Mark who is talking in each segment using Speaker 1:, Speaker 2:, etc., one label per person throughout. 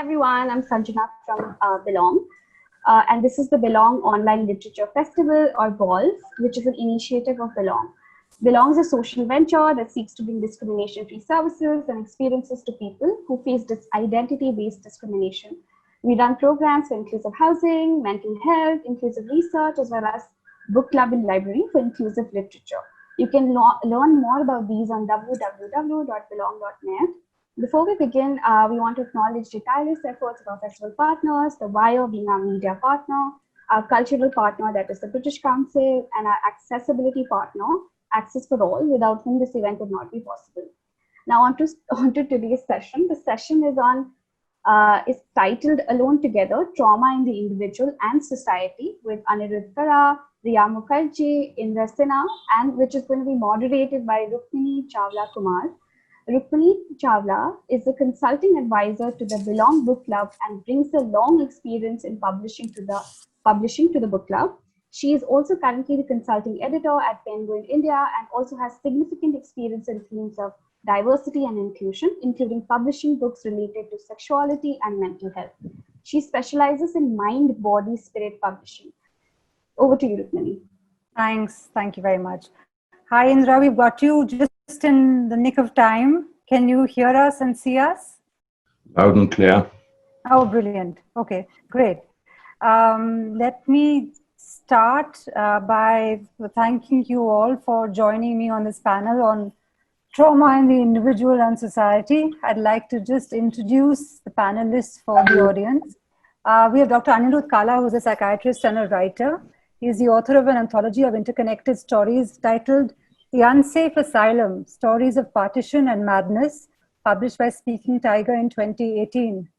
Speaker 1: everyone, I'm Sanjana from Belong, and this is the Belong Online Literature Festival, or BOLF, which is an initiative of Belong. Belong is a social venture that seeks to bring discrimination-free services and experiences to people who face this identity-based discrimination. We run programs for inclusive housing, mental health, inclusive research, as well as book club and library for inclusive literature. You can learn more about these on www.belong.net. Before we begin, we want to acknowledge the tireless efforts of our festival partners, the Wire being our media partner, our cultural partner, that is the British Council, and our accessibility partner, Access for All, without whom this event would not be possible. Now on to today's session. The session is titled Alone Together, Trauma in the Individual and Society, with Anirudha, Rheea Mukherjee, Indra, Sinha, and which is going to be moderated by Rukmini, Chawla, Kumar. Rukmini Chawla is a consulting advisor to the Belong Book Club and brings a long experience in publishing to the book club. She is also currently the consulting editor at Penguin India and also has significant experience in themes of diversity and inclusion, including publishing books related to sexuality and mental health. She specializes in mind, body, spirit publishing. Over to you, Rukmini.
Speaker 2: Thanks. Thank you very much. Hi, Indra. We've got you just in the nick of time. Can you hear us and see us?
Speaker 3: Loud and clear.
Speaker 2: Oh, brilliant. Okay, great. Let me start by thanking you all for joining me on this panel on trauma in the individual and society. I'd like to just introduce the panelists for the audience. We have Dr. Anirudha, who's a psychiatrist and a writer. He's the author of an anthology of interconnected stories titled The Unsafe Asylum, Stories of Partition and Madness, published by Speaking Tiger in 2018.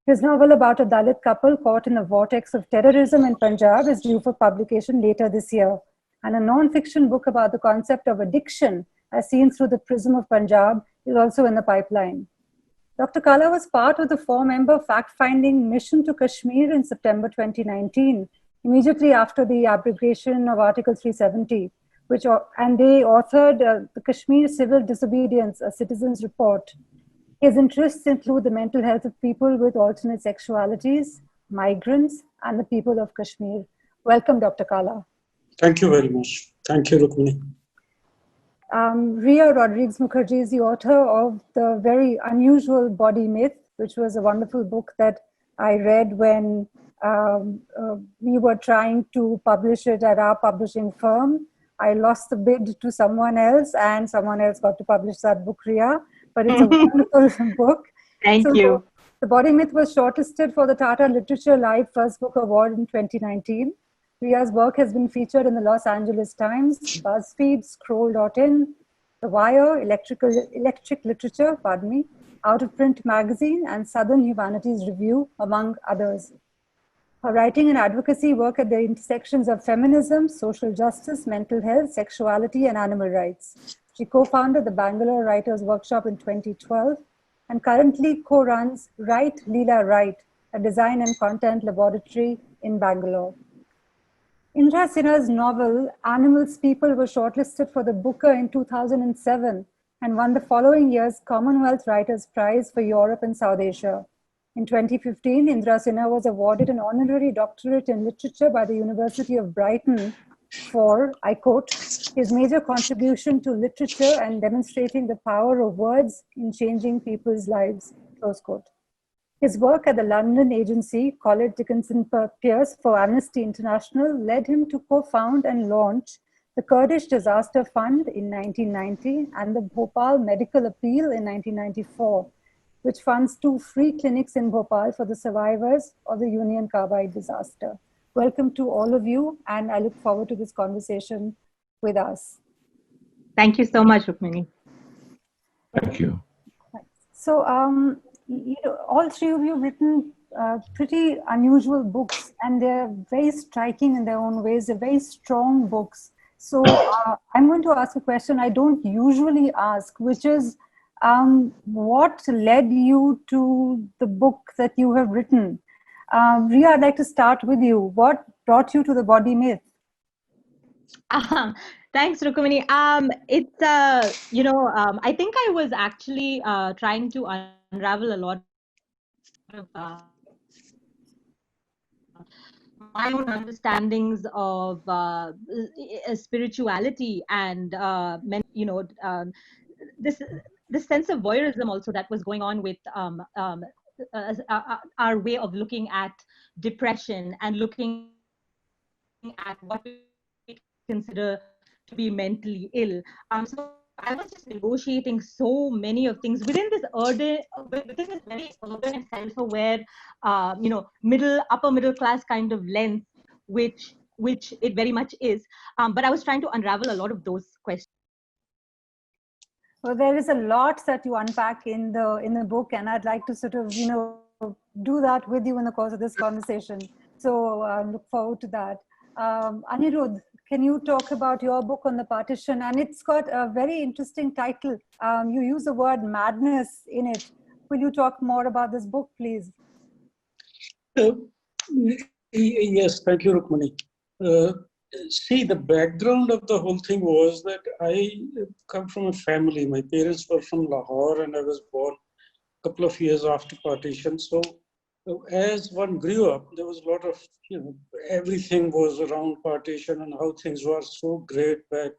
Speaker 2: His novel about a Dalit couple caught in the vortex of terrorism in Punjab is due for publication later this year. And a non-fiction book about the concept of addiction, as seen through the prism of Punjab, is also in the pipeline. Dr. Kala was part of the 4-member fact-finding mission to Kashmir in September 2019, immediately after the abrogation of Article 370. And they authored the Kashmir Civil Disobedience, a citizen's report. His interests include the mental health of people with alternate sexualities, migrants, and the people of Kashmir. Welcome, Dr. Kala.
Speaker 4: Thank you very much. Thank you, Rukmini.
Speaker 2: Rheea Mukherjee is the author of The Very Unusual Body Myth, which was a wonderful book that I read when we were trying to publish it at our publishing firm. I lost the bid to someone else and someone else got to publish that book, Rheea. But it's a wonderful book.
Speaker 5: Thank you.
Speaker 2: The Body Myth was shortlisted for the Tata Literature Live First Book Award in 2019. Rhea's work has been featured in the Los Angeles Times, BuzzFeed, Scroll.in, The Wire, Electric Literature, Out of Print Magazine, and Southern Humanities Review, among others. Her writing and advocacy work at the intersections of feminism, social justice, mental health, sexuality, and animal rights. She co-founded the Bangalore Writers' Workshop in 2012 and currently co-runs Write Leela Write, a design and content laboratory in Bangalore. Indra Sinha's novel, Animals People, was shortlisted for the Booker in 2007 and won the following year's Commonwealth Writers' Prize for Europe and South Asia. In 2015, Indra Sinha was awarded an honorary doctorate in literature by the University of Brighton for, I quote, his major contribution to literature and demonstrating the power of words in changing people's lives, close quote. His work at the London agency, Collett Dickinson Pierce for Amnesty International, led him to co-found and launch the Kurdish Disaster Fund in 1990 and the Bhopal Medical Appeal in 1994, which funds 2 free clinics in Bhopal for the survivors of the Union Carbide disaster. Welcome to all of you, and I look forward to this conversation with us.
Speaker 5: Thank you so much, Rukmini.
Speaker 3: Thank you.
Speaker 2: So, all 3 of you have written pretty unusual books, and they're very striking in their own ways. They're very strong books. So I'm going to ask a question I don't usually ask, which is, what led you to the book that you have written? Rheea, I'd like to start with you. What brought you to the Body Myth?
Speaker 5: Thanks, Rukmini. I think I was actually trying to unravel a lot of my own understandings of spirituality and this sense of voyeurism also that was going on with our way of looking at depression and looking at what we consider to be mentally ill. So I was just negotiating so many of things within this very urban and self-aware, upper middle class kind of lens, which it very much is. But I was trying to unravel a lot of those questions.
Speaker 2: Well, there is a lot that you unpack in the book, and I'd like to sort of do that with you in the course of this conversation. So look forward to that. Anirudha, can you talk about your book on the partition? And it's got a very interesting title. You use the word madness in it. Will you talk more about this book, please?
Speaker 4: Yes, thank you, Rukmini. See, the background of the whole thing was that I come from a family. My parents were from Lahore, and I was born a couple of years after partition. So as one grew up, there was a lot of, everything was around partition and how things were so great back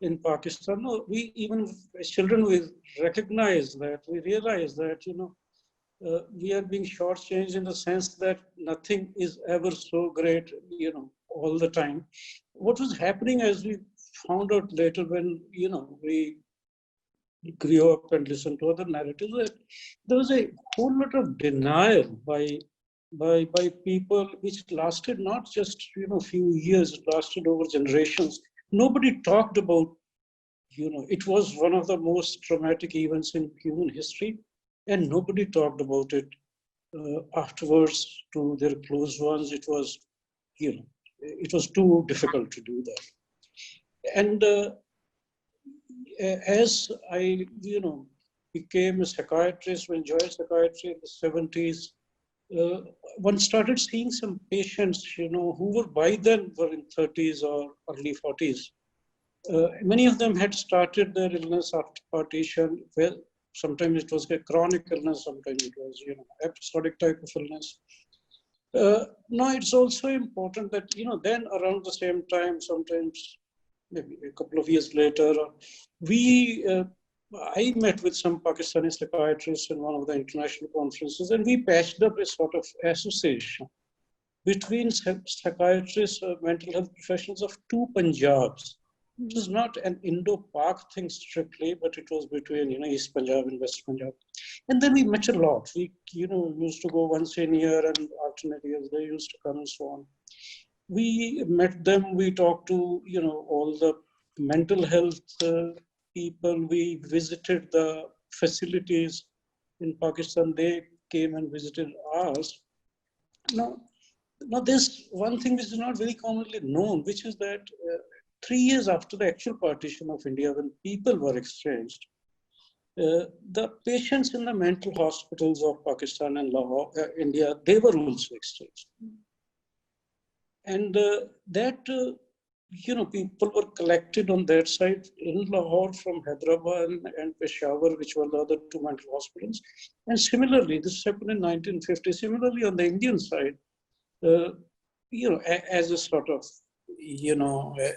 Speaker 4: in Pakistan. No, we, even as children, we recognize that, we realize that, we are being shortchanged in the sense that nothing is ever so great, all the time. What was happening, as we found out later when, we grew up and listened to other narratives, that there was a whole lot of denial by people, which lasted not just, few years, it lasted over generations. Nobody talked about, it was one of the most traumatic events in human history, and nobody talked about it afterwards to their close ones. It was, it was too difficult to do that. And as I, became a psychiatrist, enjoyed psychiatry in the 70s, one started seeing some patients, who were by then were in 30s or early 40s. Many of them had started their illness after partition. Well, sometimes it was a chronic illness, sometimes it was, episodic type of illness. Now, it's also important that, then around the same time, sometimes maybe a couple of years later, I met with some Pakistani psychiatrists in one of the international conferences, and we patched up a sort of association between psychiatrists, mental health professionals of two Punjabs. It was not an Indo-Pak thing strictly, but it was between, East Punjab and West Punjab. And then we met a lot. We, used to go once a year, and alternate years they used to come and so on. We met them, we talked to, all the mental health people. We visited the facilities in Pakistan. They came and visited ours. Now there's one thing which is not very commonly known, which is that 3 years after the actual partition of India, when people were exchanged, the patients in the mental hospitals of Pakistan and Lahore, India, they were also exchanged. And people were collected on that side in Lahore from Hyderabad and Peshawar, which were the other two mental hospitals. And similarly, this happened in 1950. Similarly, on the Indian side, as a sort of,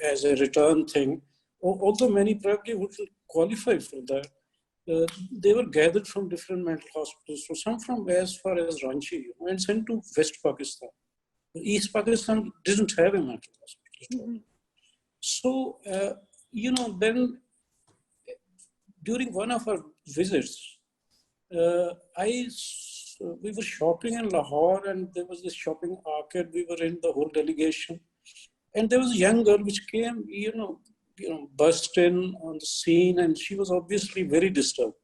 Speaker 4: as a return thing, although many probably wouldn't qualify for that, they were gathered from different mental hospitals. So some from as far as Ranchi, and sent to West Pakistan. East Pakistan didn't have a mental hospital. Mm-hmm. So, then during one of our visits, we were shopping in Lahore, and there was this shopping arcade. We were in, the whole delegation, and there was a young girl which came, burst in on the scene, and she was obviously very disturbed.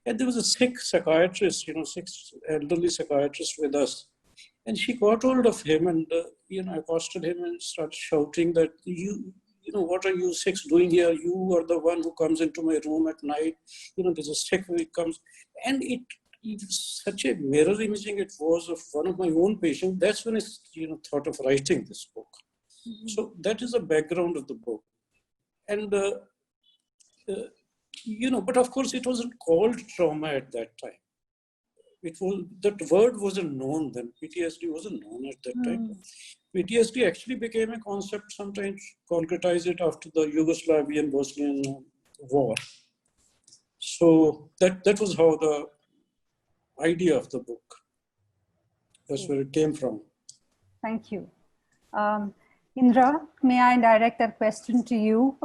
Speaker 4: And there was a sick psychiatrist, 6 elderly psychiatrists with us. And she got hold of him and, accosted him and started shouting that, what are you 6 doing here? You are the one who comes into my room at night. There's a sick who comes. And it was such a mirror imaging it was of one of my own patients. That's when I, thought of writing this book. Mm-hmm. So that is the background of the book. And, but of course it wasn't called trauma at that time. that word wasn't known then. PTSD wasn't known at that time. PTSD actually became a concept, sometimes concretize it after the Yugoslavian Bosnian war. So that was how the idea of the book, that's where it came from.
Speaker 2: Thank you. Indra, may I direct that question to you?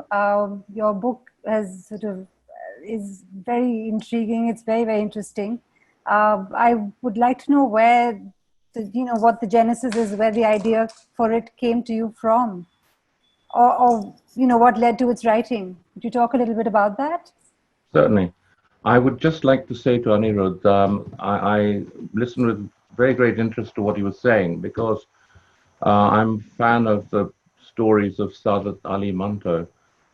Speaker 2: Your book has is very intriguing. It's very, very interesting. I would like to know where, what the genesis is, where the idea for it came to you from, or what led to its writing. Could you talk a little bit about that?
Speaker 3: Certainly. I would just like to say to Anirudha, I listened with very great interest to what he was saying, because I'm a fan of the stories of Sadat Ali Manto,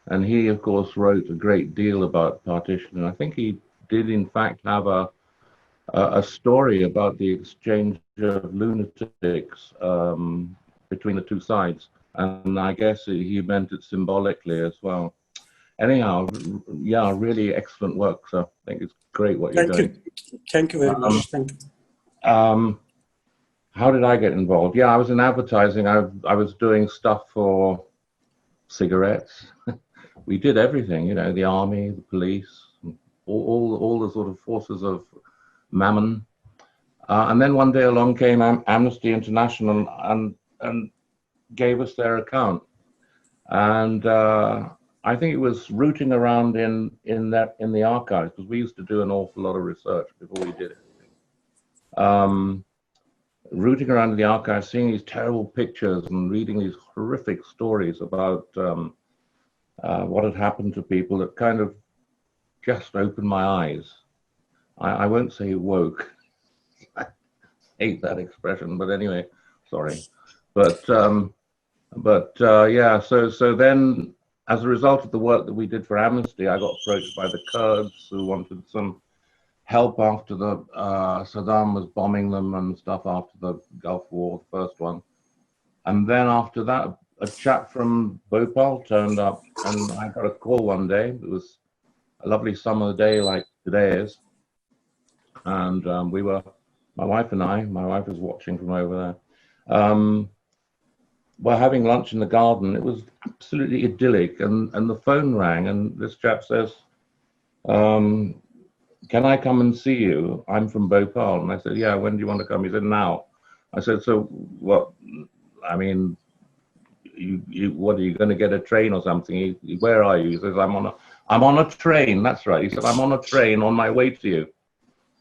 Speaker 3: and he, of course, wrote a great deal about partition. And I think he did, in fact, have a story about the exchange of lunatics between the two sides. And I guess he meant it symbolically as well. Anyhow, yeah, really excellent work. So I think it's great what you're doing.
Speaker 4: Thank you very much. Thank you.
Speaker 3: How did I get involved? Yeah, I was in advertising. I was doing stuff for cigarettes. We did everything, the army, the police, all the sort of forces of mammon. And then one day along came Amnesty International and gave us their account. And I think it was rooting around in the archives, because we used to do an awful lot of research before we did it. Rooting around in the archives, seeing these terrible pictures and reading these horrific stories about what had happened to people, that kind of just opened my eyes. I won't say woke. I hate that expression, but anyway, sorry. But yeah, so then, as a result of the work that we did for Amnesty, I got approached by the Kurds who wanted some help after the Saddam was bombing them and stuff after the Gulf War, the first one. And then after that, a chap from Bhopal turned up, and I got a call one day. It was a lovely summer day like today is. And we were, my wife and I, my wife was watching from over there, were having lunch in the garden. It was absolutely idyllic, and the phone rang, and this chap says, can I come and see you? I'm from Bhopal. And I said, yeah, when do you want to come? He said, now. I said, so what, I mean, what, are you going to get a train or something? Where are you? He says, I'm on a train. That's right. He said, I'm on a train on my way to you.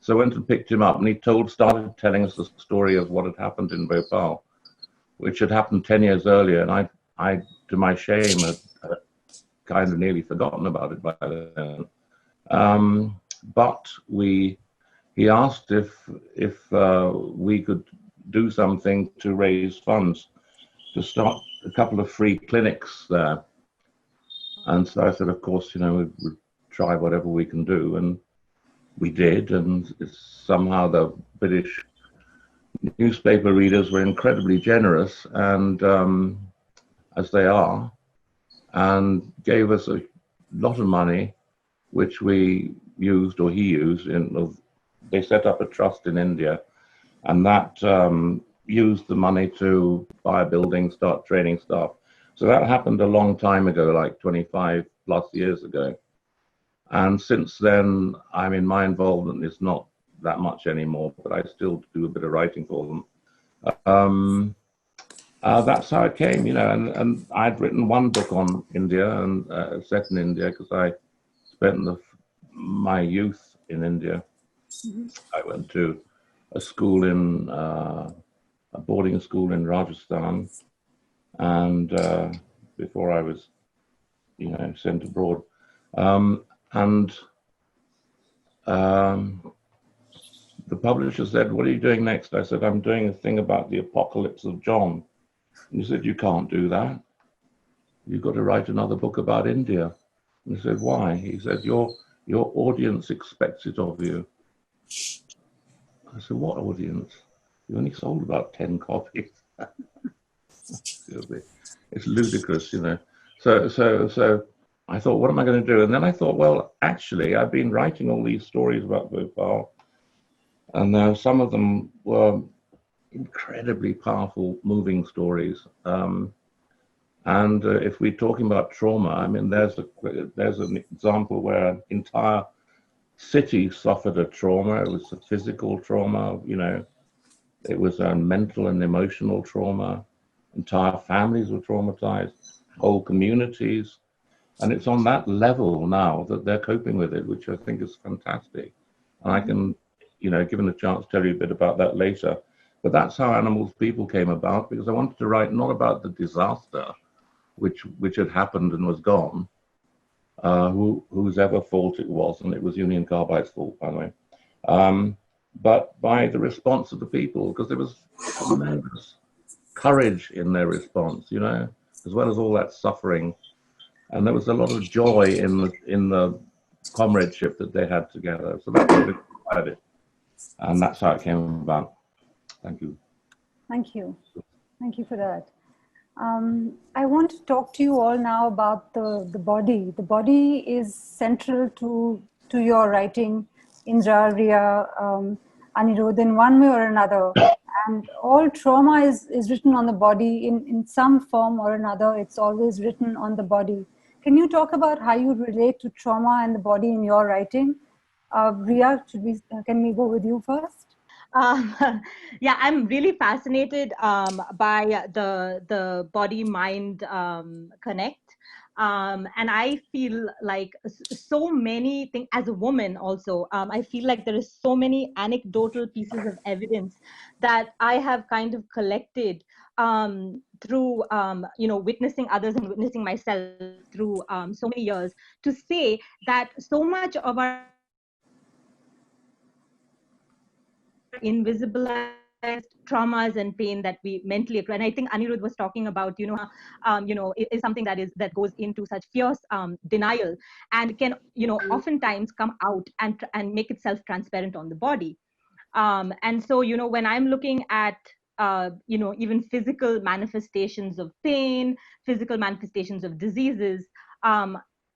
Speaker 3: So I went and picked him up, and he started telling us the story of what had happened in Bhopal, which had happened 10 years earlier. And I to my shame, had kind of nearly forgotten about it by then. But he asked if we could do something to raise funds to start a couple of free clinics there. And so I said, of course, we'd try whatever we can do. And we did. And somehow the British newspaper readers were incredibly generous, and as they are, and gave us a lot of money, which we used, or he used, they set up a trust in India, and that used the money to buy a building, start training staff. So that happened a long time ago, like 25 plus years ago. And since then, I mean, my involvement is not that much anymore, but I still do a bit of writing for them. That's how it came, and I'd written one book on India, and set in India, because I spent my youth in India. I went to a school a boarding school in Rajasthan, and before I was, sent abroad. The publisher said, what are you doing next? I said, I'm doing a thing about the apocalypse of John. And he said, you can't do that. You've got to write another book about India. And I said, why? He said, your audience expects it of you. I said, what audience? You only sold about 10 copies. It's ludicrous, So I thought, what am I going to do? And then I thought, well, actually, I've been writing all these stories about Bhopal, And now some of them were incredibly powerful, moving stories. And if we're talking about trauma, I mean, there's an example where an entire city suffered a trauma. It was a physical trauma, you know, it was a mental and emotional trauma. Entire families were traumatized, whole communities. And it's on that level now that they're coping with it, which I think is fantastic. And I can, you know, given a chance, tell you a bit about that later. But that's how Animals People came about, because I wanted to write not about the disaster, which had happened and was gone, whose ever fault it was, and it was Union Carbide's fault, by the way, but by the response of the people, because there was tremendous courage in their response, you know, as well as all that suffering. And there was a lot of joy in the comradeship that they had together. So that's what inspired it. And that's how it came about. Thank you.
Speaker 2: Thank you. Thank you for that. I want to talk to you all now about the body. The body is central to your writing, Indra, Rheea, Anirudha, in one way or another. And all trauma is written on the body in some form or another. It's always written on the body. Can you talk about how you relate to trauma and the body in your writing? Rheea, can we go with you first?
Speaker 5: Yeah, I'm really fascinated by the body-mind connect. And I feel like so many things, as a woman also, I feel like there is so many anecdotal pieces of evidence that I have kind of collected through, you know, witnessing others and witnessing myself through so many years, to say that so much of our invisibilized traumas and pain that we mentally acquire. And I think Anirudha was talking about, you know, is something that goes into such fierce denial and can, you know, oftentimes come out and make itself transparent on the body. And so, you know, when I'm looking at, you know, even physical manifestations of pain, physical manifestations of diseases,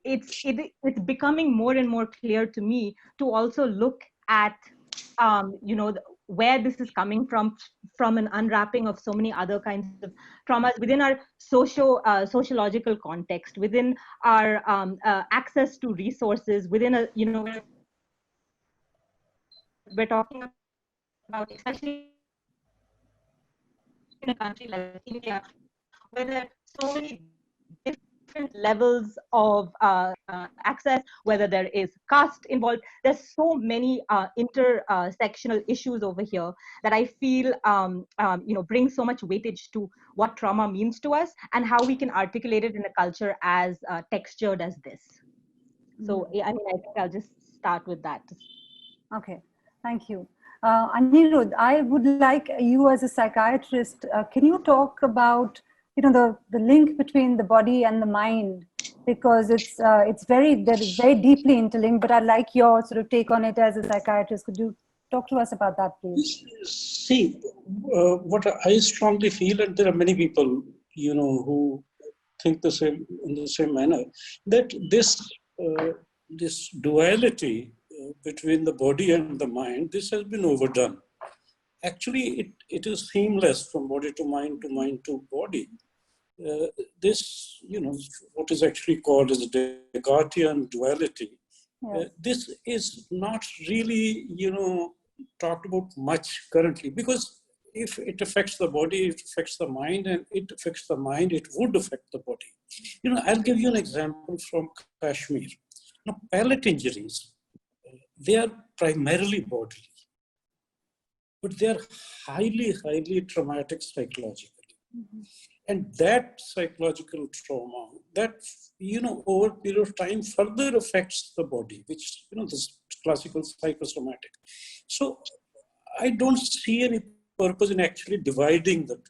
Speaker 5: it's becoming more and more clear to me to also look at, you know, where this is coming from an unwrapping of so many other kinds of traumas within our sociological context, within our access to resources, within a, you know, we're talking about, especially in a country like India, where there are so many different levels of access, whether there is caste involved. There's so many intersectional issues over here that I feel you know, bring so much weightage to what trauma means to us and how we can articulate it in a culture as textured as this. So I mean, I think I'll just start with that.
Speaker 2: Okay, thank you. Anirudha, I would like you as a psychiatrist, can you talk about, you know, the link between the body and the mind, because it's very deeply interlinked, but I'd like your sort of take on it as a psychiatrist. Could you talk to us about that, please?
Speaker 4: See, what I strongly feel, and there are many people, you know, who think the same in the same manner, that this duality between the body and the mind, this has been overdone. Actually, it is seamless from body to mind to body. This, you know, what is actually called as the Guardian Duality, this is not really, you know, talked about much currently, because if it affects the body, it affects the mind, and it affects the mind, it would affect the body. You know, I'll give you an example from Kashmir. Now, pellet injuries, they are primarily bodily, but they are highly, highly traumatic psychologically. And that psychological trauma, that, you know, over a period of time further affects the body, which, you know, this classical psychosomatic. So I don't see any purpose in actually dividing the two.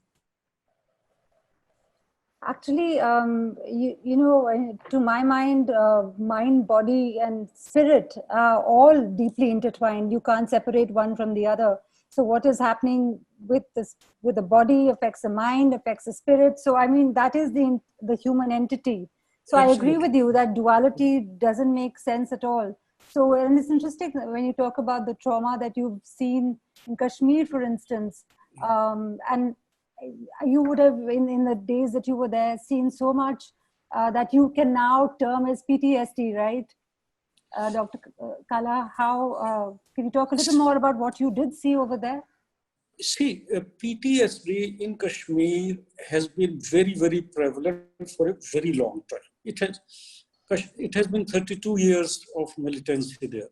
Speaker 2: Actually, you know, to my mind, mind, body, and spirit are all deeply intertwined. You can't separate one from the other. So what is happening with the body affects the mind, affects the spirit. So I mean, that is the human entity. So absolutely. I agree with you that duality doesn't make sense at all. So, and it's interesting when you talk about the trauma that you've seen in Kashmir, for instance, and you would have, in the days that you were there, seen so much that you can now term as PTSD, right? Dr. Kala, how, can you talk a little more about what you did see over there?
Speaker 4: See, PTSD in Kashmir has been very, very prevalent for a very long time. It has been 32 years of militancy there.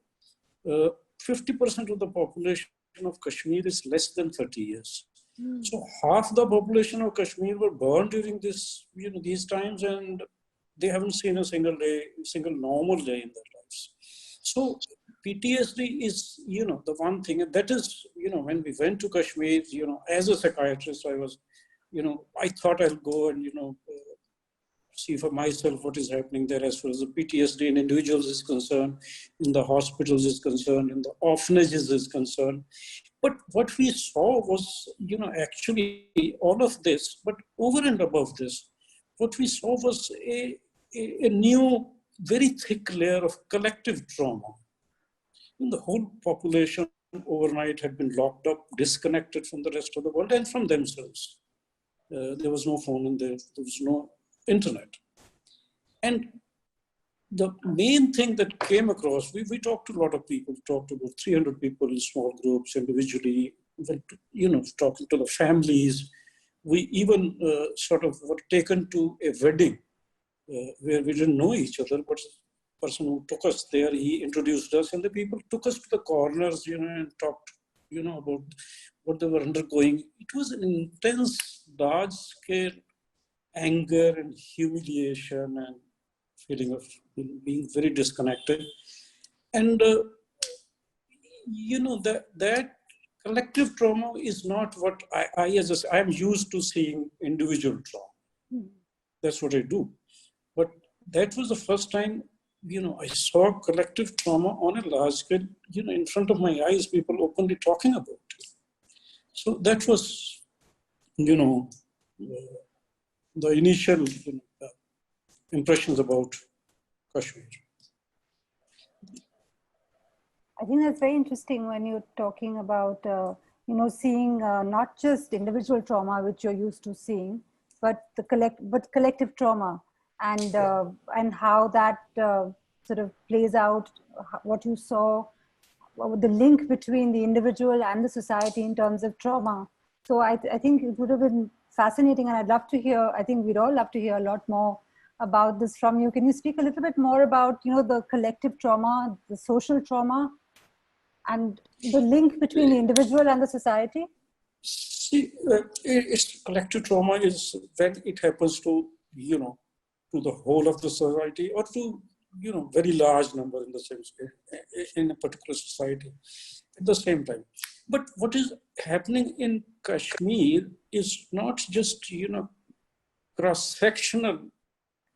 Speaker 4: 50% of the population of Kashmir is less than 30 years. So half the population of Kashmir were born during this, these times, and they haven't seen a single normal day in their lives. So PTSD is, the one thing, and that is, when we went to Kashmir, as a psychiatrist, I was, I thought I'll go and, see for myself what is happening there as far as the PTSD in individuals is concerned, in the hospitals is concerned, in the orphanages is concerned. But what we saw was, actually all of this, but over and above this, what we saw was a new, very thick layer of collective trauma. And the whole population overnight had been locked up, disconnected from the rest of the world and from themselves. There was no phone in there, there was no internet. And the main thing that came across, we talked to a lot of people, talked to about 300 people in small groups individually, talking to the families. We even sort of were taken to a wedding where we didn't know each other, but the person who took us there, he introduced us, and the people took us to the corners, and talked, about what they were undergoing. It was an intense, large-scale anger and humiliation and feeling of being very disconnected. And, that collective trauma is not what I'm used to seeing individual trauma. That's what I do. But that was the first time, I saw collective trauma on a large scale, in front of my eyes, people openly talking about it. So that was, the initial impressions about Kashmir.
Speaker 2: I think that's very interesting when you're talking about, seeing not just individual trauma, which you're used to seeing, but collective trauma, and how that sort of plays out, what you saw, the link between the individual and the society in terms of trauma. So I think it would have been fascinating, and I'd love to hear, I think we'd all love to hear a lot more about this from you. Can you speak a little bit more about, the collective trauma, the social trauma, and the link between the individual and the society?
Speaker 4: See, it's collective trauma is when it happens to, to the whole of the society, or to, very large number in the same in a particular society at the same time. But what is happening in Kashmir is not just, cross-sectional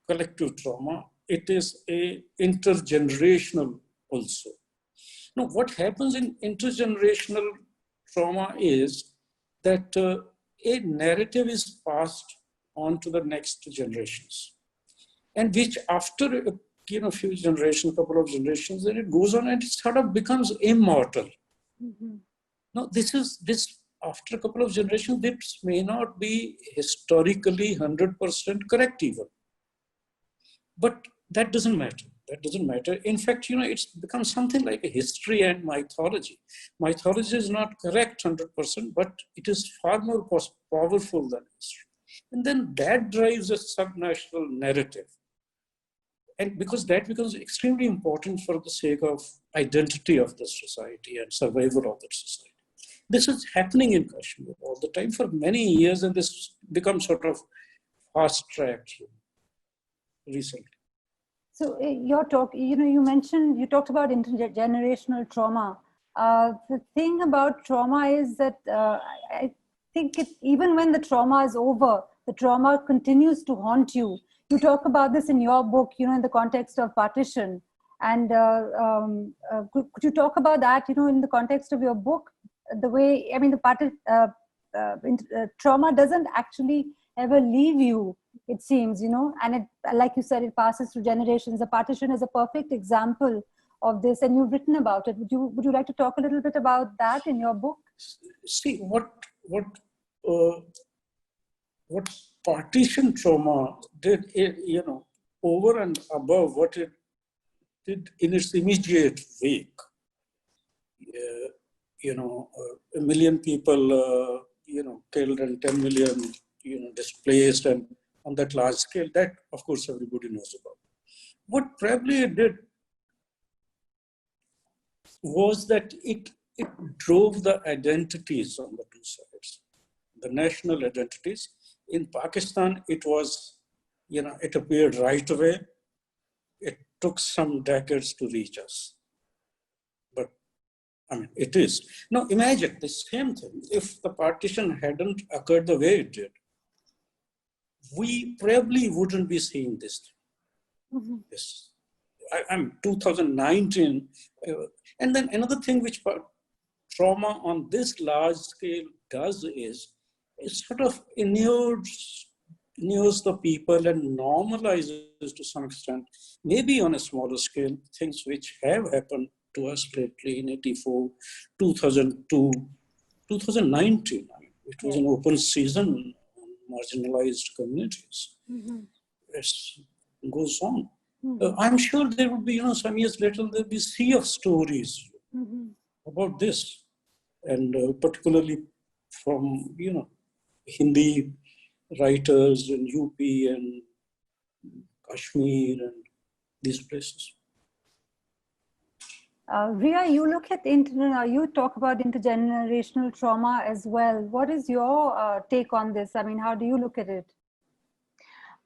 Speaker 4: collective trauma, it is a intergenerational also. Now, what happens in intergenerational trauma is that a narrative is passed on to the next generations, and which after a few generations, couple of generations, then it goes on and it sort of becomes immortal. Now, this after a couple of generations, this may not be historically 100% correct even, but that doesn't matter. That doesn't matter. In fact, it's become something like a history and mythology. Mythology is not correct 100%, but it is far more powerful than history. And then that drives a subnational narrative. And because that becomes extremely important for the sake of identity of the society and survival of the society. This is happening in Kashmir all the time for many years, and this becomes sort of fast-tracked recently.
Speaker 2: So your talk, you talked about intergenerational trauma. The thing about trauma is that I think even when the trauma is over, the trauma continues to haunt you. You talk about this in your book, in the context of partition. And could you talk about that, in the context of your book? The way, the trauma doesn't actually ever leave you, it seems, and it, like you said, it passes through generations. The partition is a perfect example of this, and you've written about it. Would you like to talk a little bit about that in your book?
Speaker 4: See, what partition trauma did, over and above what it did in its immediate wake. A million people, killed and 10 million, displaced, and on that large scale, that of course everybody knows about. What probably it did was that it drove the identities on the two sides, the national identities. In Pakistan, it was, it appeared right away. It took some decades to reach us. But I mean, it is. Now imagine the same thing. If the partition hadn't occurred the way it did, we probably wouldn't be seeing this thing. Mm-hmm. This, I'm 2019. And then another thing which trauma on this large scale does is it sort of inures the people and normalizes to some extent, maybe on a smaller scale, things which have happened to us lately in 84, 2002, 2019. I mean, it was an open season on marginalized communities. Mm-hmm. It goes on. Mm-hmm. I'm sure there will be, some years later, there'll be a sea of stories about this. And particularly from, Hindi writers in UP and Kashmir and these places.
Speaker 2: Rheea, you look at you talk about intergenerational trauma as well. What is your take on this? I mean, how do you look at it?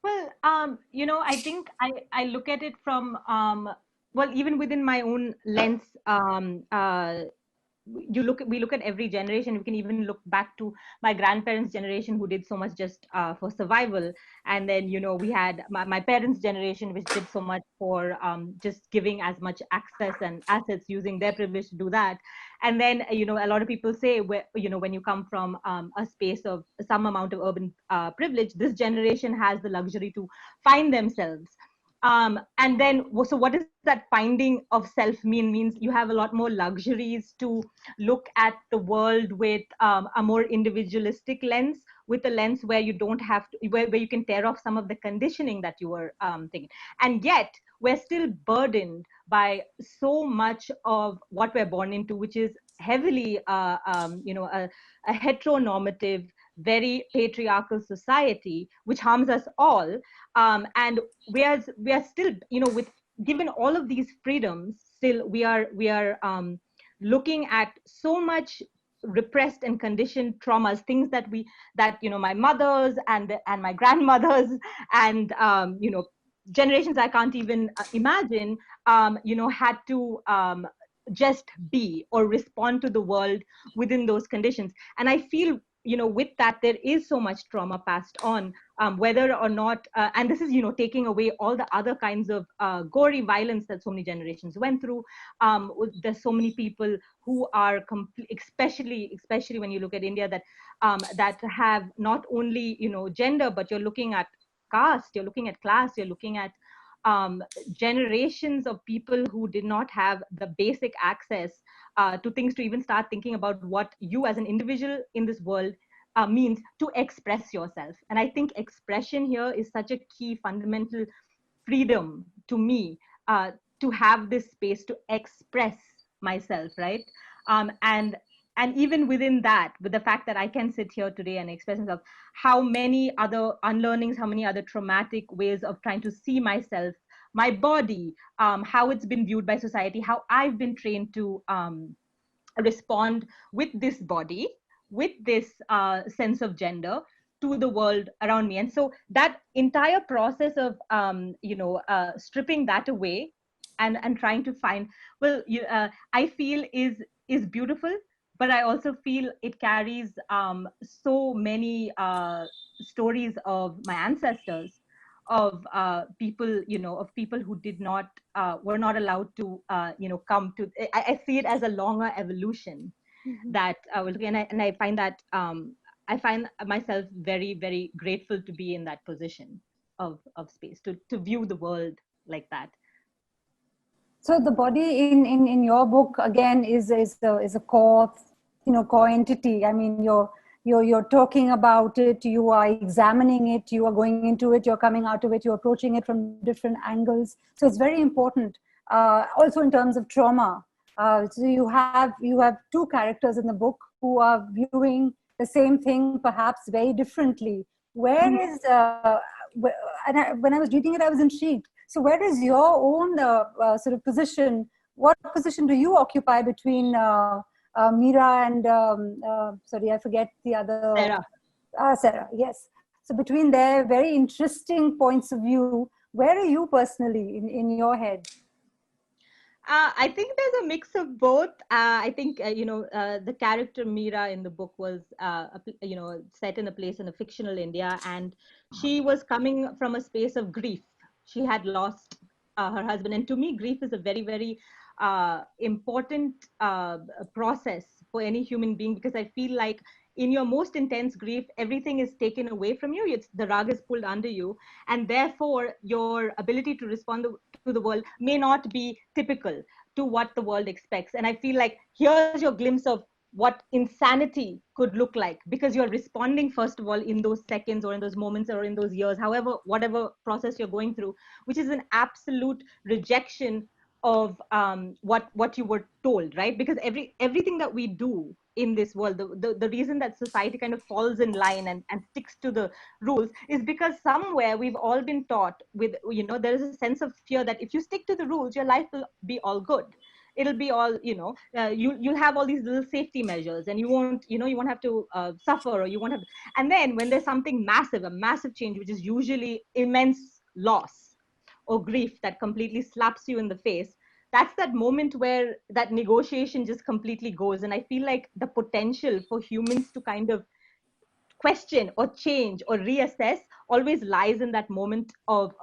Speaker 5: Well, I think I look at it from, well, even within my own lens, we look at every generation. We can even look back to my grandparents' generation who did so much just for survival. And then, we had my parents' generation, which did so much for just giving as much access and assets, using their privilege to do that. And then, a lot of people say, when you come from a space of some amount of urban privilege, this generation has the luxury to find themselves. And then, so what does that finding of self mean? Means you have a lot more luxuries to look at the world with a more individualistic lens, with a lens where you don't have to, where you can tear off some of the conditioning that you were thinking. And yet, we're still burdened by so much of what we're born into, which is heavily, a heteronormative, very patriarchal society, which harms us all. And we are still, with given all of these freedoms, still we are looking at so much repressed and conditioned traumas, things that my mothers and my grandmothers and generations I can't even imagine, had to just be or respond to the world within those conditions. And I feel, with that, there is so much trauma passed on, whether or not, and this is, taking away all the other kinds of gory violence that so many generations went through. There's so many people who are, especially when you look at India, that have not only, gender, but you're looking at caste, you're looking at class, you're looking at generations of people who did not have the basic access to things, to even start thinking about what you as an individual in this world means to express yourself. And I think expression here is such a key fundamental freedom to me, to have this space to express myself, right? And even within that, with the fact that I can sit here today and express myself, how many other unlearnings, how many other traumatic ways of trying to see myself, my body, how it's been viewed by society, how I've been trained to respond with this body, with this sense of gender to the world around me. And so that entire process of, stripping that away and trying to find, well, I feel is beautiful. But I also feel it carries so many stories of my ancestors, of people, of people who did not, were not allowed to, come to. I see it as a longer evolution that will, and I find that I find myself very, very grateful to be in that position of space, to view the world like that.
Speaker 2: So the body in your book again is a core, core entity. I mean, you're talking about it, you are examining it, you are going into it, you're coming out of it, you're approaching it from different angles. So it's very important. Also in terms of trauma. So you have two characters in the book who are viewing the same thing perhaps very differently. Where is when I was reading it, I was intrigued. So where is your own sort of position? What position do you occupy between Meera and sorry, I forget the other.
Speaker 5: Sarah.
Speaker 2: Sarah, yes. So between their very interesting points of view, where are you personally in your head?
Speaker 5: I think there's a mix of both. I think the character Meera in the book was set in a place in a fictional India, and she was coming from a space of grief. She had lost her husband, and to me, grief is a very, very important process for any human being, because I feel like in your most intense grief, everything is taken away from you. The rug is pulled under you, and therefore your ability to respond to the world may not be typical to what the world expects. And I feel like here's your glimpse of what insanity could look like, because you're responding, first of all, in those seconds or in those moments or in those years, whatever process you're going through, which is an absolute rejection of what you were told, right? Because everything that we do in this world, the reason that society kind of falls in line and sticks to the rules is because somewhere we've all been taught with, there is a sense of fear that if you stick to the rules, your life will be all good. It'll be all, you'll have all these little safety measures, and you won't have to suffer, or you won't have. And then when there's something massive, a massive change, which is usually immense loss or grief that completely slaps you in the face, that's that moment where that negotiation just completely goes. And I feel like the potential for humans to kind of question or change or reassess always lies in that moments of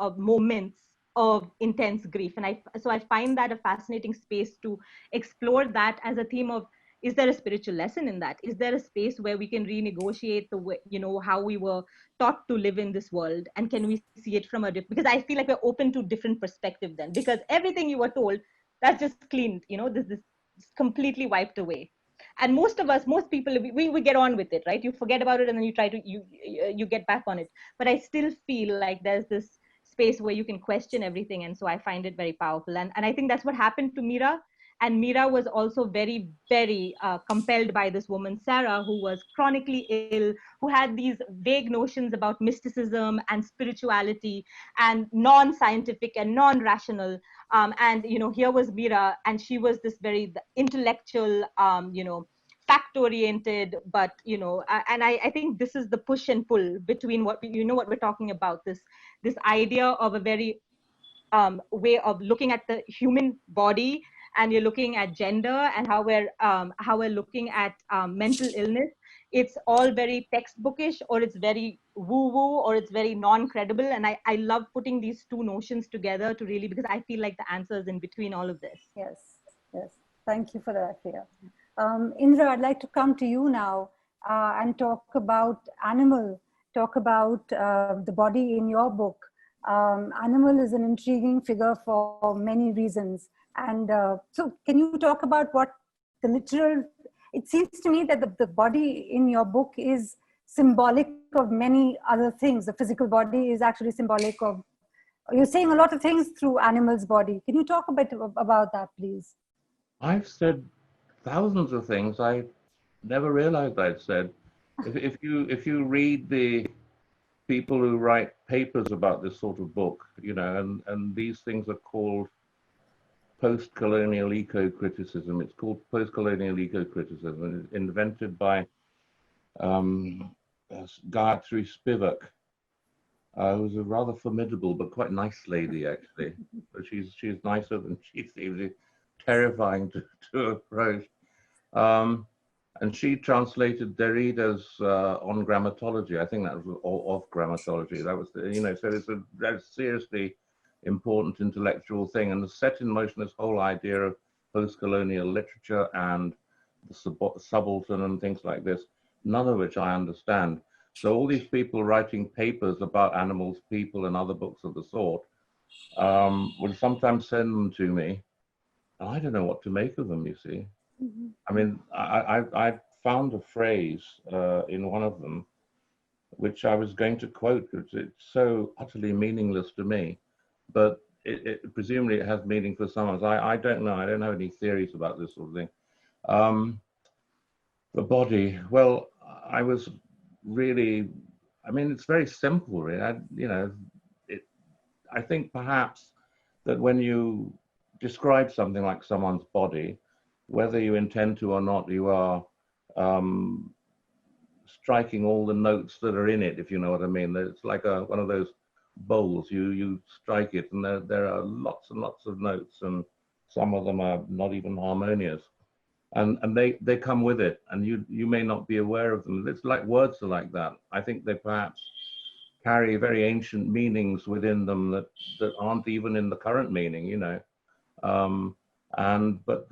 Speaker 5: intense grief. And I find that a fascinating space to explore that as a theme of, is there a spiritual lesson in that? Is there a space where we can renegotiate the way, how we were taught to live in this world? And can we see it from because I feel like we're open to different perspective then, because everything you were told, that's just cleaned, this completely wiped away. And most people, we get on with it, right? You forget about it, and then you try to, you get back on it. But I still feel like there's this space where you can question everything. And so I find it very powerful. And I think that's what happened to Meera. And Meera was also very, very compelled by this woman, Sarah, who was chronically ill, who had these vague notions about mysticism and spirituality and non-scientific and non-rational. And, here was Meera, and she was this very intellectual, fact-oriented, but, and I think this is the push and pull between what we're talking about, this idea of a very way of looking at the human body, and you're looking at gender and how we're looking at mental illness. It's all very textbookish, or it's very woo-woo, or it's very non-credible. And I love putting these two notions together to really, because I feel like the answer is in between all of this.
Speaker 2: Yes, yes. Thank you for that, Rheea. Indra, I'd like to come to you now and talk about animal, talk about the body in your book. Animal is an intriguing figure for many reasons. And so can you talk about what the literal, it seems to me that the body in your book is symbolic of many other things. The physical body is actually symbolic of, you're saying a lot of things through animal's body. Can you talk a bit about that, please?
Speaker 3: I've said thousands of things I never realized I'd said. If you read the people who write papers about this sort of book, and these things are called post-colonial eco-criticism. It's called post-colonial eco-criticism, invented by Gayatri Spivak, who's a rather formidable but quite nice lady, actually. But she's nicer than she seems, terrifying to approach. And she translated Derrida's On Grammatology. I think that was off Grammatology. That was, so it's a seriously important intellectual thing, and has set in motion this whole idea of post-colonial literature and the subaltern and things like this, none of which I understand. So all these people writing papers about animals, people, and other books of the sort would sometimes send them to me, I don't know what to make of them, you see. I mean, I found a phrase in one of them, which I was going to quote, because it's so utterly meaningless to me, but presumably it has meaning for someone. I don't know. I don't have any theories about this sort of thing. The body. Well, I was really. I mean, it's very simple, really. I think perhaps that when you describe something like someone's body, whether you intend to or not, you are striking all the notes that are in it, if you know what I mean. It's like one of those bowls. You strike it, and there are lots and lots of notes, and some of them are not even harmonious, and they come with it, and you may not be aware of them. It's like words are like that. I think they perhaps carry very ancient meanings within them that aren't even in the current meaning, you know. But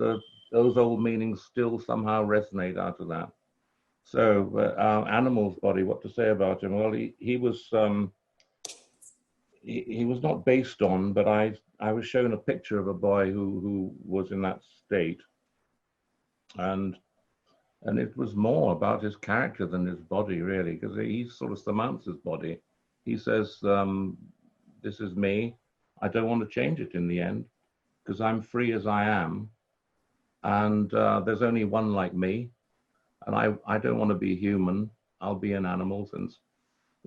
Speaker 3: those old meanings still somehow resonate out of that. So animal's body, what to say about him? Well, he was not based on, but I was shown a picture of a boy who was in that state, and it was more about his character than his body, really, because he sort of surmounts his body. He says, this is me. I don't want to change it in the end, because I'm free as I am, and there's only one like me, and I don't want to be human. I'll be an animal, since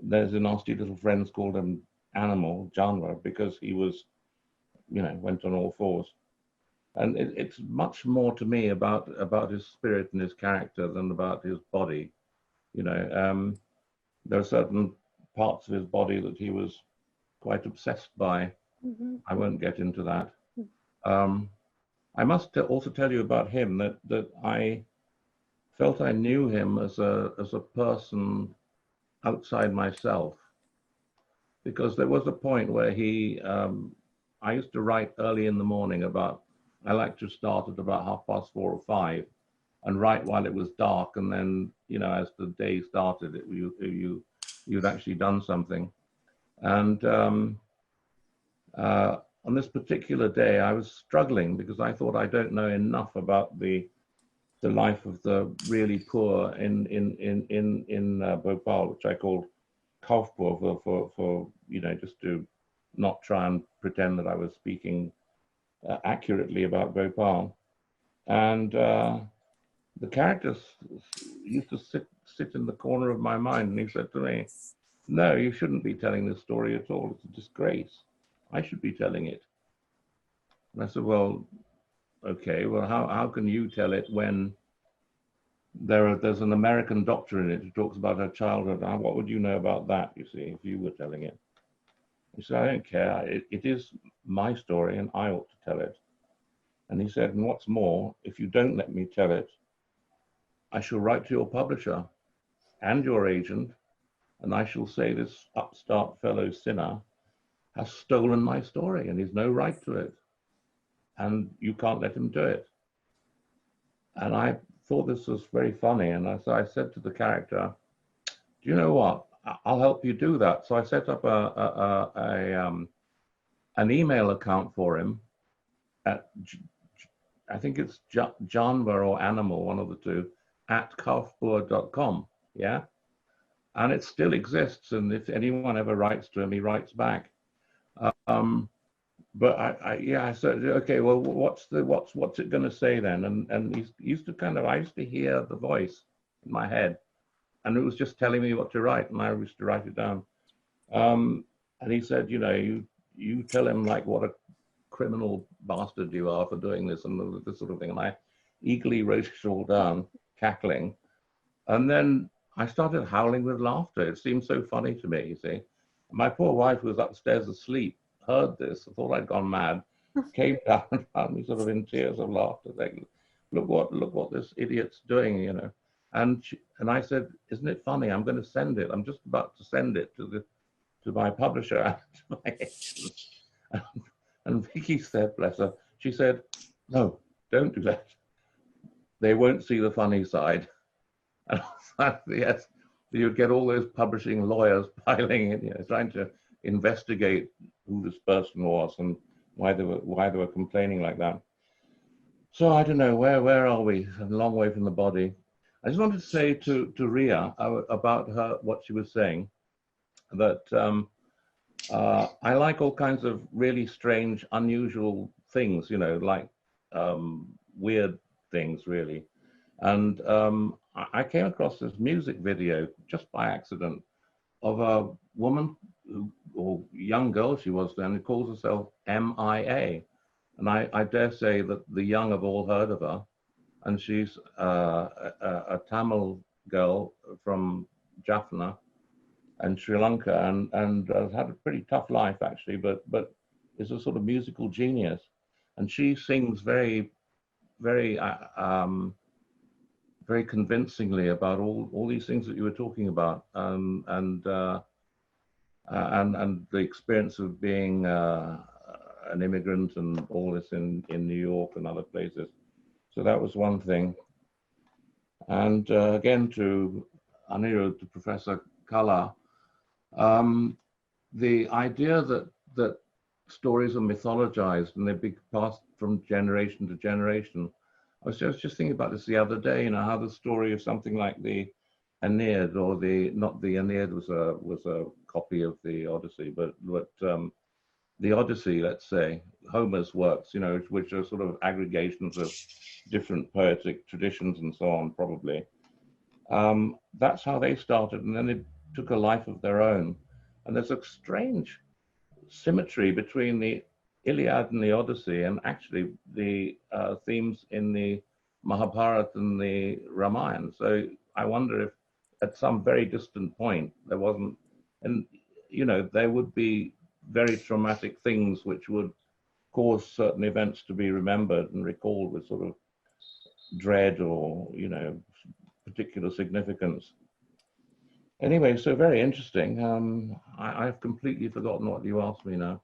Speaker 3: there's a nasty little friends called him Animal, Janwar, because he was, you know, went on all fours. And it's much more to me about his spirit and his character than about his body. You know, there are certain parts of his body that he was quite obsessed by. I won't get into that. I must also tell you about him that I felt I knew him as a person outside myself, because there was a point where I used to write early in the morning I like to start at about 4:30 or 5 and write while it was dark, and then, you know, as the day started, you'd actually done something. And on this particular day, I was struggling because I thought I don't know enough about the life of the really poor in Bhopal, which I called Kaufpur for you know, just to not try and pretend that I was speaking accurately about Bhopal. And the character used to sit in the corner of my mind, and he said to me, "No, you shouldn't be telling this story at all. It's a disgrace. I should be telling it." And I said, "Well, okay, well, how can you tell it when there's an American doctor in it who talks about her childhood? What would you know about that, you see, if you were telling it?" He said, "I don't care. It is my story, and I ought to tell it." And he said, "And what's more, if you don't let me tell it, I shall write to your publisher and your agent, and I shall say this upstart fellow Sinha has stolen my story, and he's no right to it, and you can't let him do it." And I thought this was very funny, and so I said to the character, "Do you know what? I'll help you do that." So I set up an email account for him at, I think it's Janwar or Animal, one of the two, @kaufpur.com. Yeah, and it still exists, and if anyone ever writes to him, he writes back. But I said, okay, well, what's it going to say then? And he used to I used to hear the voice in my head, and it was just telling me what to write, and I used to write it down. And he said, you know, you tell him like what a criminal bastard you are for doing this and this sort of thing. And I eagerly wrote it all down, cackling. And then I started howling with laughter. It seemed so funny to me, you see. My poor wife was upstairs asleep, heard this, thought I'd gone mad, came down and found me sort of in tears of laughter, saying, look what this idiot's doing, you know. And I said, "Isn't it funny? I'm going to send it. I'm just about to send it to my publisher and to my agent." And Vicky said, bless her, she said, "No, don't do that. They won't see the funny side." And I was like, yes, you'd get all those publishing lawyers piling in, you know, trying to investigate who this person was and why they were complaining like that. So I don't know, where are we? A long way from the body. I just wanted to say to Rheea about her, what she was saying, that I like all kinds of really strange, unusual things, you know, like weird things, really. And I came across this music video just by accident of a woman, or young girl she was then, who calls herself MIA. And I dare say that the young have all heard of her. And she's a Tamil girl from Jaffna and Sri Lanka, and has had a pretty tough life actually, but is a sort of musical genius. And she sings very, very, very convincingly about all these things that you were talking about, and the experience of being an immigrant and all this in New York and other places. So that was one thing. And again, to Anirudha, to Professor Kala, the idea that stories are mythologized and they be passed from generation to generation. I was just thinking about this the other day, you know, how the story of something like the Aeneid, or not the Aeneid was a copy of the Odyssey, but the Odyssey, let's say, Homer's works, you know, which are sort of aggregations of different poetic traditions and so on, probably. That's how they started, and then they took a life of their own. And there's a strange symmetry between the Iliad and the Odyssey, and actually the themes in the Mahabharata and the Ramayana. So I wonder if at some very distant point there wasn't, and you know, there would be very traumatic things which would cause certain events to be remembered and recalled with sort of dread or, you know, particular significance. Anyway, so very interesting. I've completely forgotten what you asked me now.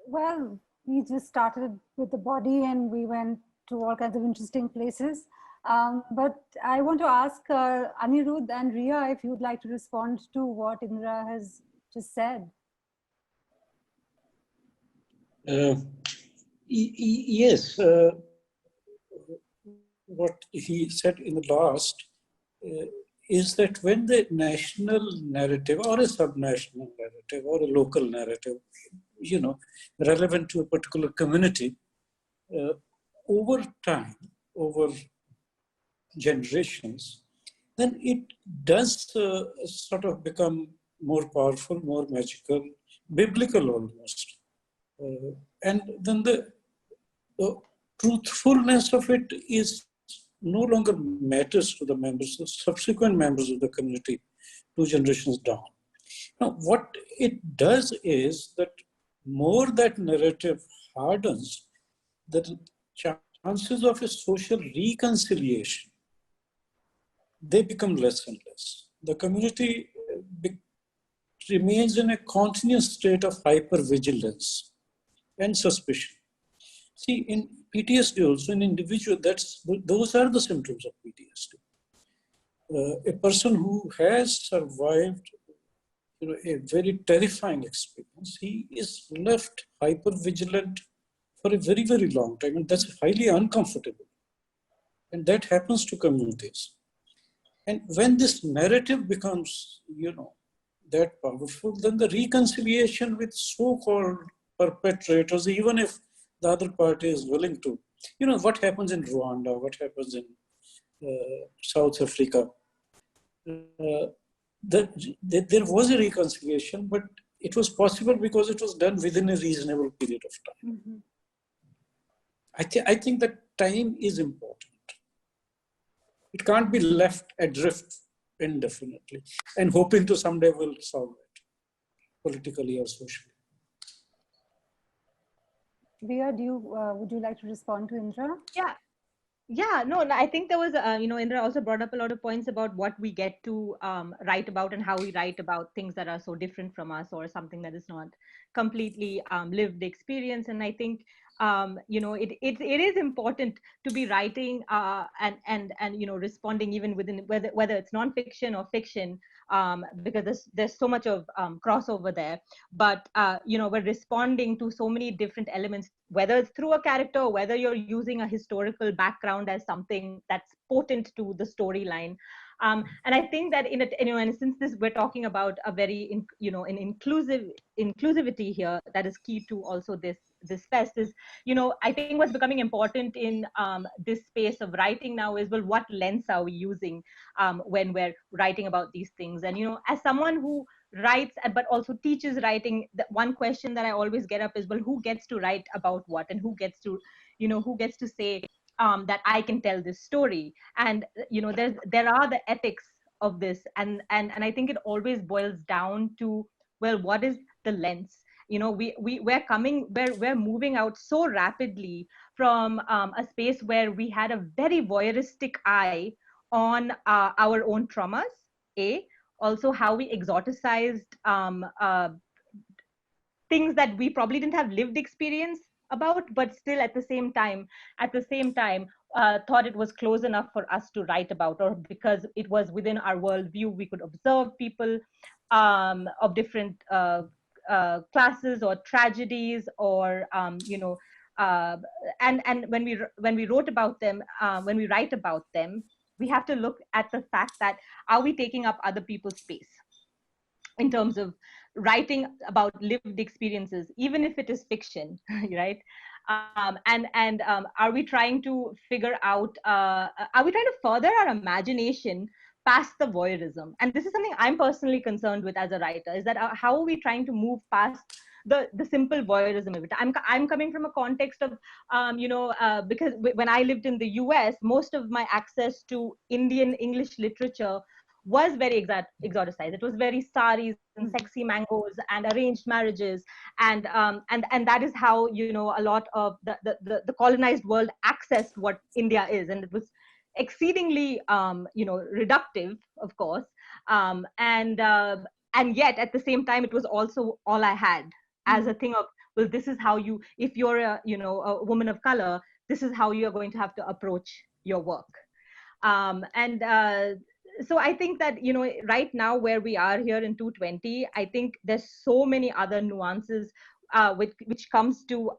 Speaker 2: Well, we just started with the body and we went to all kinds of interesting places. But I want to ask Anirudha and Rheea if you'd like to respond to what Indra has just said.
Speaker 4: Yes, what he said in the last is that when the national narrative or a subnational narrative or a local narrative, you know, relevant to a particular community, over time, over generations, then it does sort of become more powerful, more magical, biblical almost. And then the truthfulness of it is no longer matters to the members, the subsequent members of the community 2 generations down. Now, what it does is that more that narrative hardens, the chances of a social reconciliation, they become less and less. The community remains in a continuous state of hypervigilance and suspicion. See, in PTSD also, in individual, those are the symptoms of PTSD. A person who has survived, you know, a very terrifying experience, he is left hypervigilant for a very, very long time, and that's highly uncomfortable. And that happens to communities. And when this narrative becomes, you know, that powerful, then the reconciliation with so-called perpetrators, even if the other party is willing to, you know, what happens in Rwanda, what happens in South Africa, there was a reconciliation, but it was possible because it was done within a reasonable period of time.
Speaker 2: Mm-hmm.
Speaker 4: I think that time is important. It can't be left adrift indefinitely and hoping to someday we'll solve it politically or socially.
Speaker 2: Rheea, would you like to respond to Indra?
Speaker 5: Yeah, no, I think there was, you know, Indra also brought up a lot of points about what we get to write about and how we write about things that are so different from us or something that is not completely lived experience. And I think, you know, it is important to be writing and you know, responding even within whether it's nonfiction or fiction because there's so much of crossover there. But we're responding to so many different elements, whether it's through a character or whether you're using a historical background as something that's potent to the storyline. And I think that and since we're talking about a very an inclusivity here that is key to also this fest is, I think what's becoming important in this space of writing now is, well, what lens are we using when we're writing about these things? And as someone who writes but also teaches writing, the one question that I always get up is, well, who gets to write about what, and who gets to say that I can tell this story? And there are the ethics of this, and I think it always boils down to, well, what is the lens? We're moving out so rapidly from a space where we had a very voyeuristic eye on our own traumas, also how we exoticized things that we probably didn't have lived experience about, but still at the same time thought it was close enough for us to write about, or because it was within our worldview, we could observe people of different classes or tragedies, or and when we wrote about them, when we write about them, we have to look at the fact that, are we taking up other people's space in terms of writing about lived experiences, even if it is fiction, right? And are we trying to figure out, are we trying to further our imagination past the voyeurism? And this is something I'm personally concerned with as a writer, is that how are we trying to move past the simple voyeurism of it? I'm coming from a context of, because when I lived in the US, most of my access to Indian English literature was very exoticized. It was very saris and sexy mangoes and arranged marriages, and that is how a lot of the colonized world accessed what India is, and it was exceedingly reductive, of course, and yet at the same time it was also all I had as a thing of, well, this is how you, if you're a woman of color, this is how you're going to have to approach your work. So I think that, right now where we are here in 220, I think there's so many other nuances which comes to,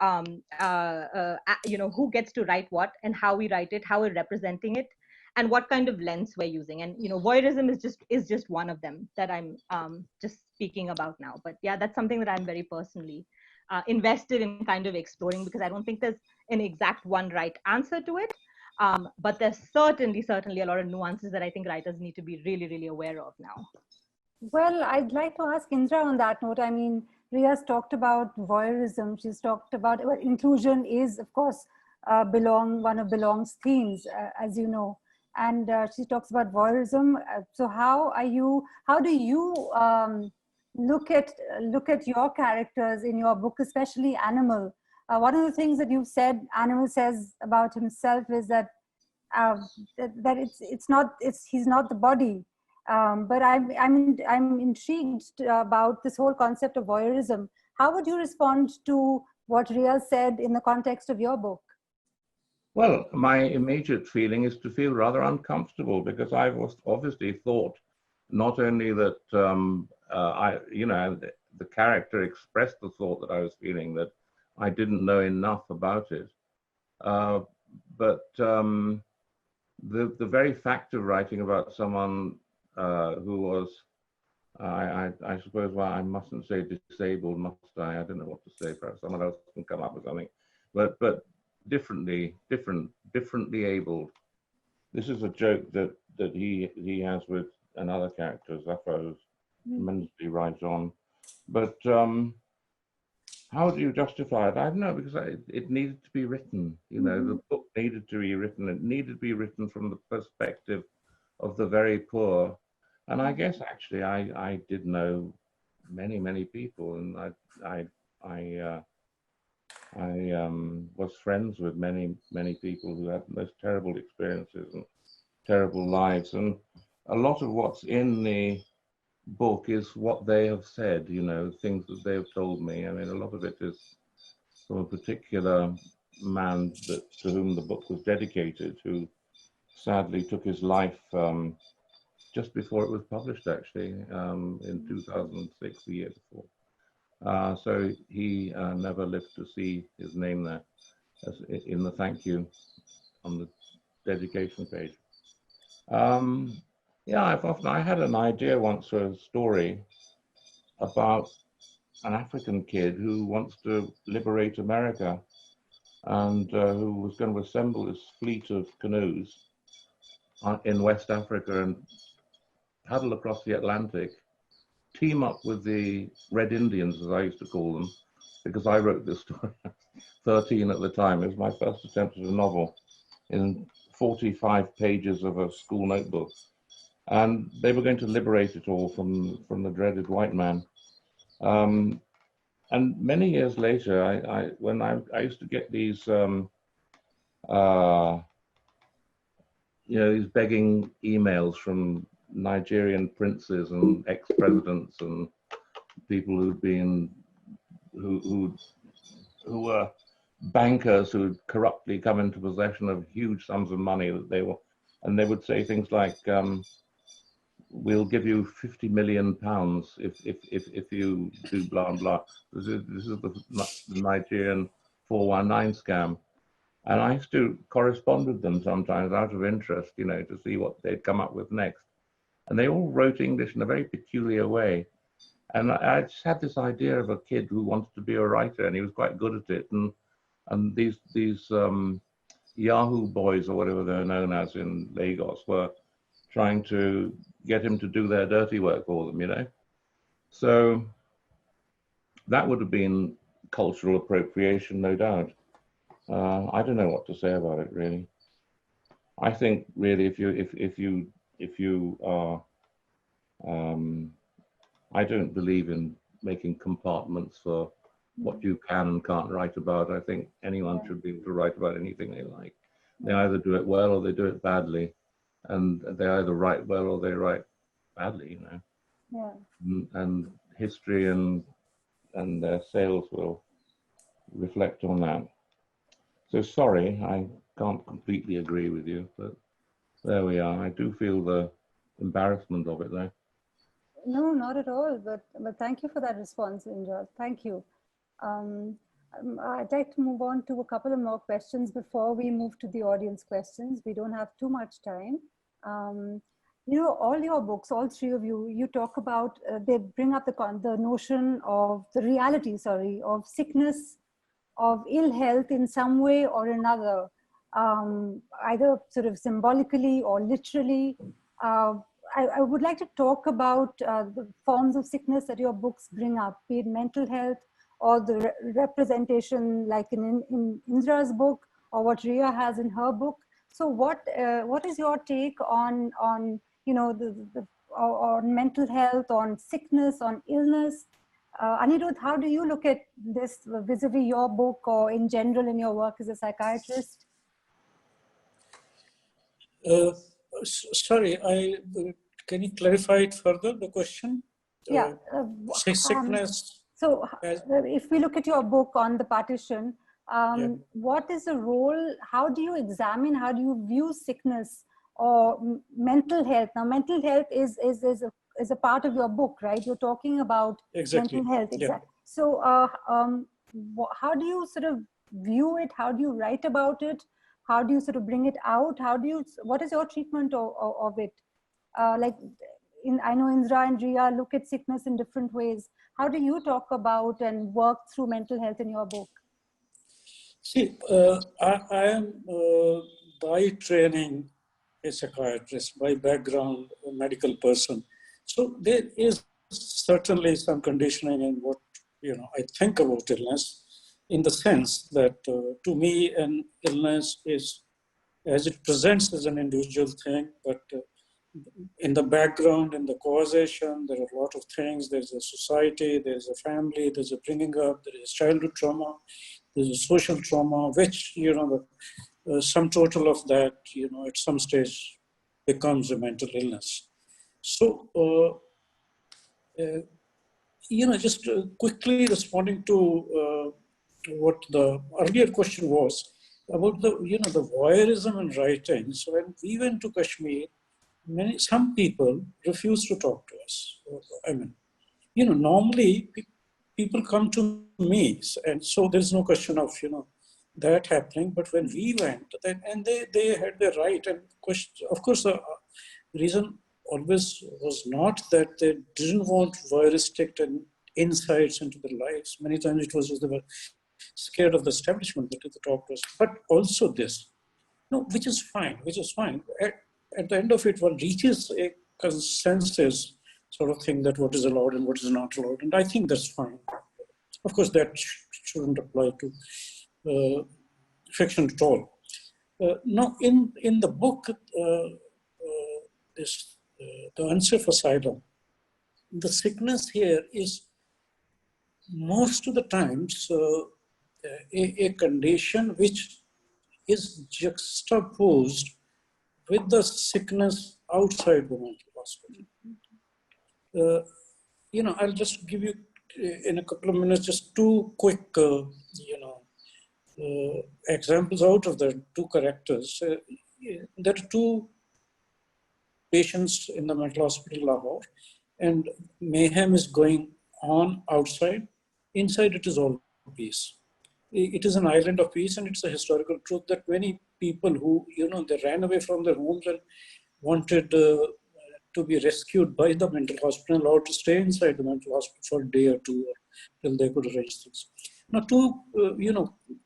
Speaker 5: who gets to write what and how we write it, how we're representing it, and what kind of lens we're using. And, voyeurism is just one of them that I'm just speaking about now. But yeah, that's something that I'm very personally invested in kind of exploring, because I don't think there's an exact one right answer to it. But there's certainly a lot of nuances that I think writers need to be really, really aware of now.
Speaker 2: Well, I'd like to ask Indra on that note. I mean, Rhea's talked about voyeurism. She's talked about, well, inclusion is, of course, one of Belong's themes, as you know. And she talks about voyeurism. So how do you look at your characters in your book, especially Animal? One of the things that you've said, Animal says about himself, is that he's not the body. But I'm intrigued about this whole concept of voyeurism. How would you respond to what Rheea said in the context of your book?
Speaker 3: Well, my immediate feeling is to feel rather uncomfortable, because I was obviously thought not only that the character expressed the thought that I was feeling, that I didn't know enough about it, but the very fact of writing about someone who was, I suppose, well, I mustn't say disabled, must I? I don't know what to say. Perhaps someone else can come up with something, but differently abled. This is a joke that he has with another character, Zafar, who's tremendously right on. But how do you justify it? I don't know, because it needed to be written. The book needed to be written. It needed to be written from the perspective of the very poor. And I guess actually I did know many people, and I was friends with many people who had the most terrible experiences and terrible lives. And a lot of what's in the book is what they have said, things that they have told me. I mean, a lot of it is from a particular man to whom the book was dedicated, who sadly took his life just before it was published, actually, in 2006, the year before. So he never lived to see his name there as in the thank you on the dedication page. Yeah, I had an idea once for a story about an African kid who wants to liberate America and who was going to assemble this fleet of canoes in West Africa and paddle across the Atlantic, team up with the Red Indians, as I used to call them, because I wrote this story, 13 at the time. It was my first attempt at a novel in 45 pages of a school notebook. And they were going to liberate it all from the dreaded white man. And many years later, when I used to get these, you know, these begging emails from Nigerian princes and ex-presidents and people who'd been, who were bankers who'd corruptly come into possession of huge sums of money that they were, and they would say things like, we'll give you £50 million if you do blah blah. This is the Nigerian 419 scam, and I used to correspond with them sometimes out of interest, you know, to see what they'd come up with next. And they all wrote English in a very peculiar way. And I just had this idea of a kid who wanted to be a writer, and he was quite good at it. And these Yahoo boys or whatever they're known as in Lagos were trying to get him to do their dirty work for them, you know. So that would have been cultural appropriation, no doubt. I don't know what to say about it, really. I think really, if you are, I don't believe in making compartments for what you can and can't write about. I think anyone should be able to write about anything they like. They either do it well or they do it badly, and they either write well or they write badly, you know. Yeah. And history and their sales will reflect on that. So sorry, I can't completely agree with you, but there we are. I do feel the embarrassment of it, though.
Speaker 2: No, not at all. But thank you for that response, Indra. Thank you. I'd like to move on to a couple of more questions before we move to the audience questions. We don't have too much time. You know, all your books, all three of you, you talk about, they bring up the notion of the reality, sorry, of sickness, of ill health in some way or another, either sort of symbolically or literally. I would like to talk about the forms of sickness that your books bring up, be it mental health or the representation like in Indra's book or what Rheea has in her book. So what is your take on you know, on mental health, on sickness, on illness? Anirudha, how do you look at this vis-a-vis your book or in general in your work as a psychiatrist?
Speaker 4: Sorry, can you clarify it further, the question?
Speaker 2: Yeah.
Speaker 4: Sickness.
Speaker 2: So if we look at your book on the partition,
Speaker 4: yeah.
Speaker 2: What is the role, how do you examine, how do you view sickness or mental health? Now, mental health is a part of your book, right? You're talking about
Speaker 4: Exactly.
Speaker 2: mental health. Exactly. Yeah. So how do you sort of view it? How do you write about it? How do you sort of bring it out? What is your treatment of it? Like, I know Indra and Rheea look at sickness in different ways. How do you talk about and work through mental health in your book?
Speaker 4: See, I am by training a psychiatrist, by background a medical person. So there is certainly some conditioning in what, you know, I think about illness, in the sense that to me an illness is, as it presents as an individual thing, but in the background, in the causation, there are a lot of things. There's a society, there's a family, there's a bringing up, there is childhood trauma, there's a social trauma, which, you know, the sum total of that, you know, at some stage becomes a mental illness. So, you know, just quickly responding to what the earlier question was about the, you know, the voyeurism in writing. So when we went to Kashmir, some people refuse to talk to us. I mean, normally people come to me, and so there's no question of, that happening. But when we went, and they had the right, and of course, the reason always was not that they didn't want voyeuristic and insights into their lives. Many times it was just they were scared of the establishment that they talk to us, but also this, which is fine, At the end of it, one reaches a consensus sort of thing that what is allowed and what is not allowed, and I think that's fine. Of course, that shouldn't apply to fiction at all. Now, in the book, the unsafe asylum, the sickness here is most of the times a condition which is juxtaposed with the sickness outside the mental hospital. I'll just give you in a couple of minutes just two quick, examples out of the two characters. There are two patients in the mental hospital, Lahore, and mayhem is going on outside. Inside, it is all peace. It is an island of peace, and it's a historical truth that many people who, they ran away from their homes and wanted to be rescued by the mental hospital, allowed to stay inside the mental hospital for a day or two till they could arrange things. Now, two,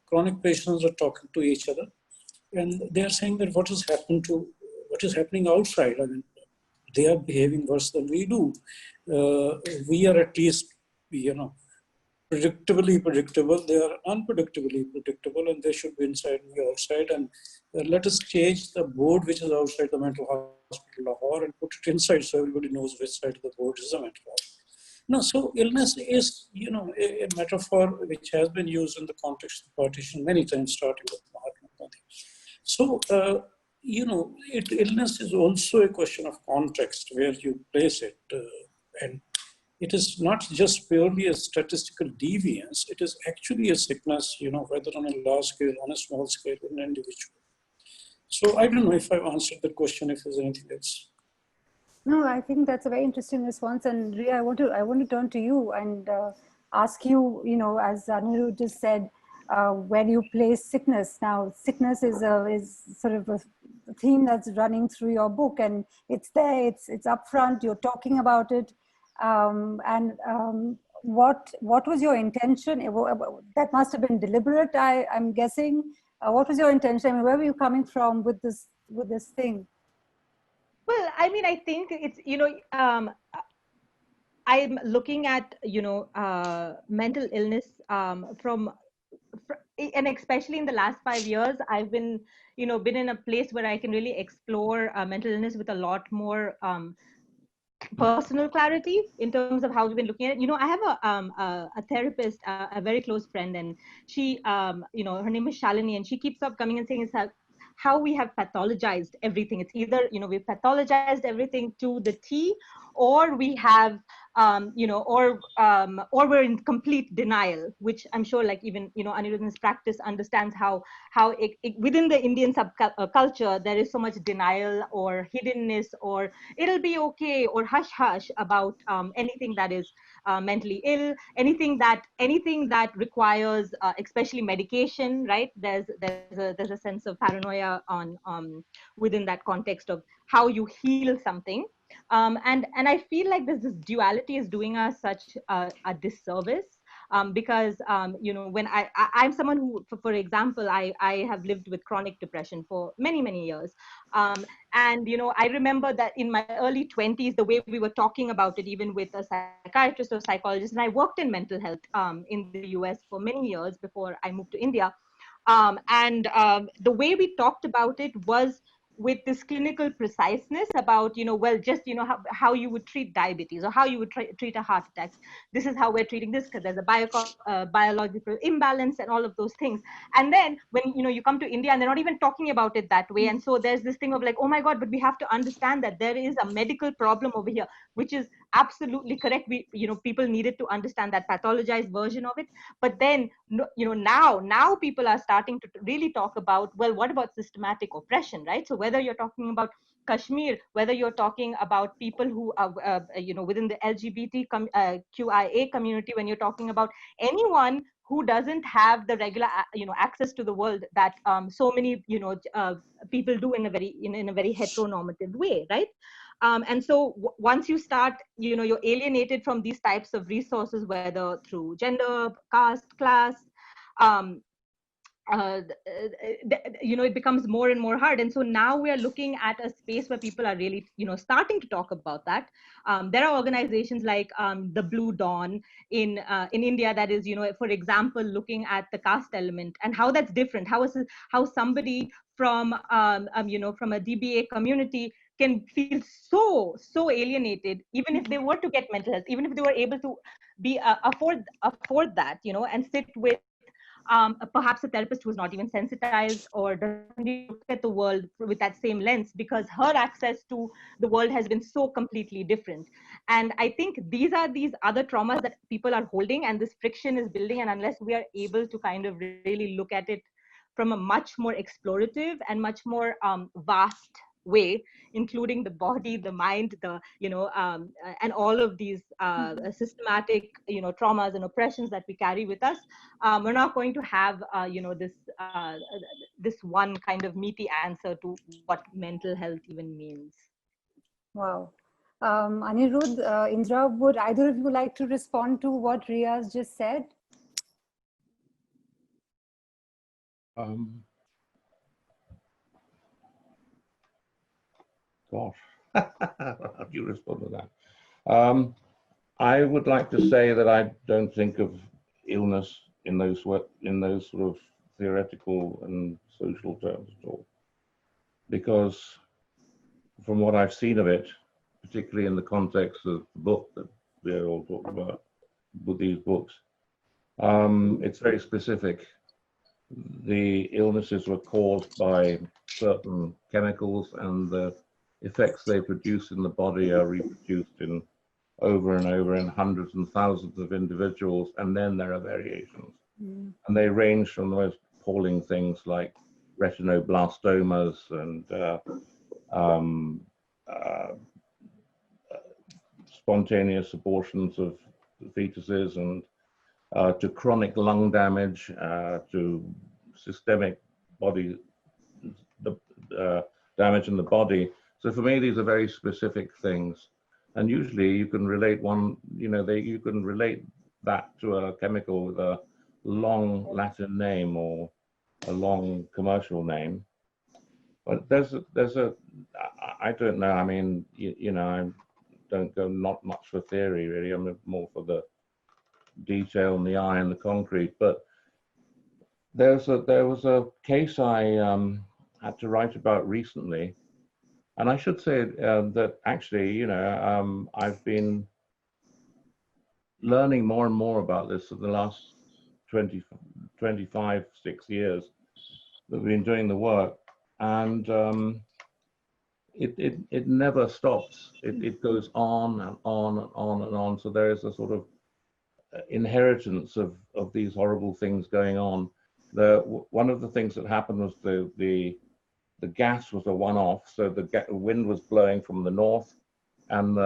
Speaker 4: chronic patients are talking to each other, and they are saying that what is happening outside. I mean, they are behaving worse than we do. We are at least, predictably predictable. They are unpredictably predictable, and they should be inside and we outside. And let us change the board which is outside the mental hospital Lahore and put it inside so everybody knows which side of the board is the mental hospital. No, so illness is, a metaphor which has been used in the context of partition many times, starting with Mahatma Gandhi. So, illness is also a question of context where you place it, and it is not just purely a statistical deviance. It is actually a sickness, whether on a large scale, on a small scale, in an individual. So I don't know if I've answered the question. If there's anything else.
Speaker 2: No, I think that's a very interesting response. And Rheea, I want to turn to you and ask you, as Anirudha just said, where you place sickness. Now, sickness is sort of a theme that's running through your book, and it's there, it's upfront, you're talking about it. What was your intention? That must have been deliberate, I'm guessing. What was your intention? I mean, where were you coming from with this thing?
Speaker 5: Well, I mean, I think it's, I'm looking at, mental illness from, and especially in the last 5 years, I've been in a place where I can really explore mental illness with a lot more personal clarity in terms of how we've been looking at it. I have a therapist, a very close friend, and she, her name is Shalini, and she keeps up coming and saying it's how we have pathologized everything. It's either, we've pathologized everything to the T, or we have, or we're in complete denial, which I'm sure, like, even, Anirudha's practice understands how within the Indian subculture, there is so much denial or hiddenness, or it'll be okay, or hush hush about anything that is mentally ill, anything that requires, especially medication, right? There's a sense of paranoia on within that context of how you heal something. And I feel like this duality is doing us such a disservice, because when I'm someone who, for example, I have lived with chronic depression for many years, and I remember that in my early 20s, the way we were talking about it, even with a psychiatrist or psychologist, and I worked in mental health in the US for many years before I moved to India, and the way we talked about it was with this clinical preciseness about, well, just, how you would treat diabetes, or how you would treat a heart attack. This is how we're treating this because there's a biological imbalance and all of those things. And then when, you come to India and they're not even talking about it that way. And so there's this thing of like, oh my God, but we have to understand that there is a medical problem over here, which is absolutely correct. People needed to understand that pathologized version of it. But then, now people are starting to really talk about, well, what about systematic oppression, right? So whether you're talking about Kashmir, whether you're talking about people who are, within the QIA community, when you're talking about anyone who doesn't have the regular, access to the world that so many, people do in a very heteronormative way, right? And so once you start, you're alienated from these types of resources, whether through gender, caste, class, it becomes more and more hard. And so now we are looking at a space where people are really, starting to talk about that. There are organizations like the Blue Dawn in India that is, for example, looking at the caste element and how that's different. How somebody from, from a DBA community can feel so alienated, even if they were to get mental health, even if they were able to be afford that, and sit with perhaps a therapist who's not even sensitized or doesn't look at the world with that same lens, because her access to the world has been so completely different. And I think these are these other traumas that people are holding, and this friction is building. And unless we are able to kind of really look at it from a much more explorative and much more vast way, including the body, the mind, and all of these systematic, traumas and oppressions that we carry with us, we're not going to have, this one kind of meaty answer to what mental health even means.
Speaker 2: Wow. Anirudha, Indra, would either of you like to respond to what Rheea's just said?
Speaker 3: Gosh, how do you respond to that? I would like to say that I don't think of illness in those sort of theoretical and social terms at all, because from what I've seen of it, particularly in the context of the book that we're all talking about, with these books, it's very specific. The illnesses were caused by certain chemicals, and the effects they produce in the body are reproduced in over and over in hundreds and thousands of individuals, and then there are variations. And they range from the most appalling things like retinoblastomas and spontaneous abortions of fetuses, and to chronic lung damage, to systemic body damage in the body. So for me, these are very specific things. And usually you can relate you can relate that to a chemical with a long Latin name or a long commercial name. But I don't know. I mean, I don't go not much for theory really. I'm more for the detail and the eye and the concrete. But there was a case I had to write about recently. And I should say that actually, I've been learning more and more about this for the last 6 years that we've been doing the work. And it never stops. It goes on and on and on and on. So there is a sort of inheritance of these horrible things going on. One of the things that happened was the gas was a one-off, so the wind was blowing from the north, and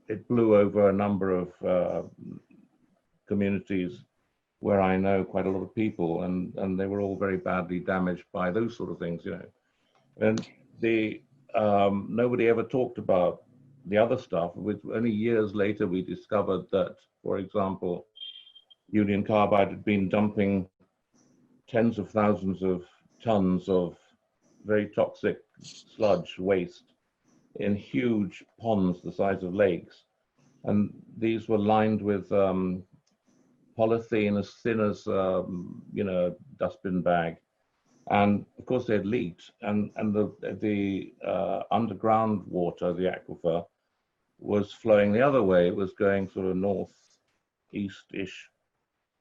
Speaker 3: it blew over a number of communities where I know quite a lot of people, and they were all very badly damaged by those sort of things, And nobody ever talked about the other stuff. Only years later we discovered that, for example, Union Carbide had been dumping tens of thousands of tons of very toxic sludge waste in huge ponds the size of lakes. And these were lined with polythene as thin as, dustbin bag. And of course they had leaked, and the underground water, the aquifer, was flowing the other way. It was going sort of northeast-ish.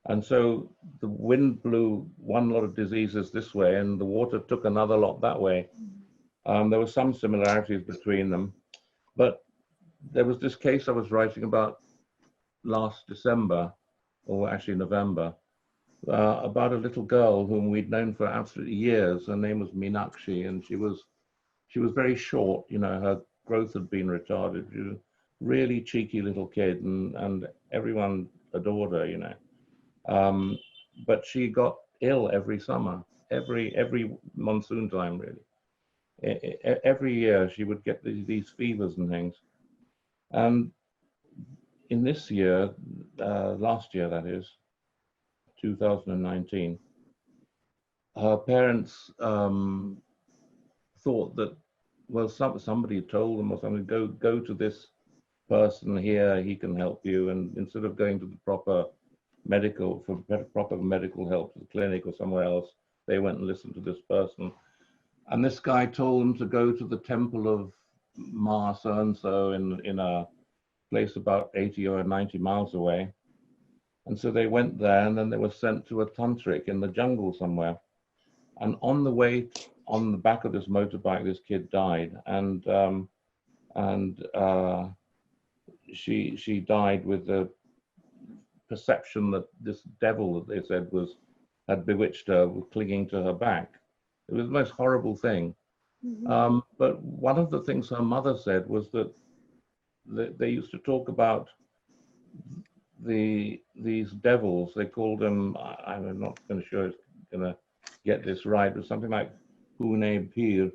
Speaker 3: And so the wind blew one lot of diseases this way, and the water took another lot that way. There were some similarities between them. But there was this case I was writing about last December, or actually November, about a little girl whom we'd known for absolutely years. Her name was Meenakshi, and she was very short. You know, her growth had been retarded. She was a really cheeky little kid, and everyone adored her. You know, but she got ill every summer, every monsoon time, really. Every year she would get these fevers and things. And in this year, last year that is, 2019, her parents thought that, well, somebody told them or something, go to this person here, he can help you. And instead of going to the proper medical help to the clinic or somewhere else, they went and listened to this person. And this guy told them to go to the temple of Ma so-and-so in a place about 80 or 90 miles away. And so they went there, and then they were sent to a tantric in the jungle somewhere. And on the way, on the back of this motorbike, this kid died. And she died with the perception that this devil that they said had bewitched her, was clinging to her back. It was the most horrible thing. Mm-hmm. But one of the things her mother said was that they used to talk about these devils. They called them, I'm not going to sure it's going to get this right, but something like Pune Pir.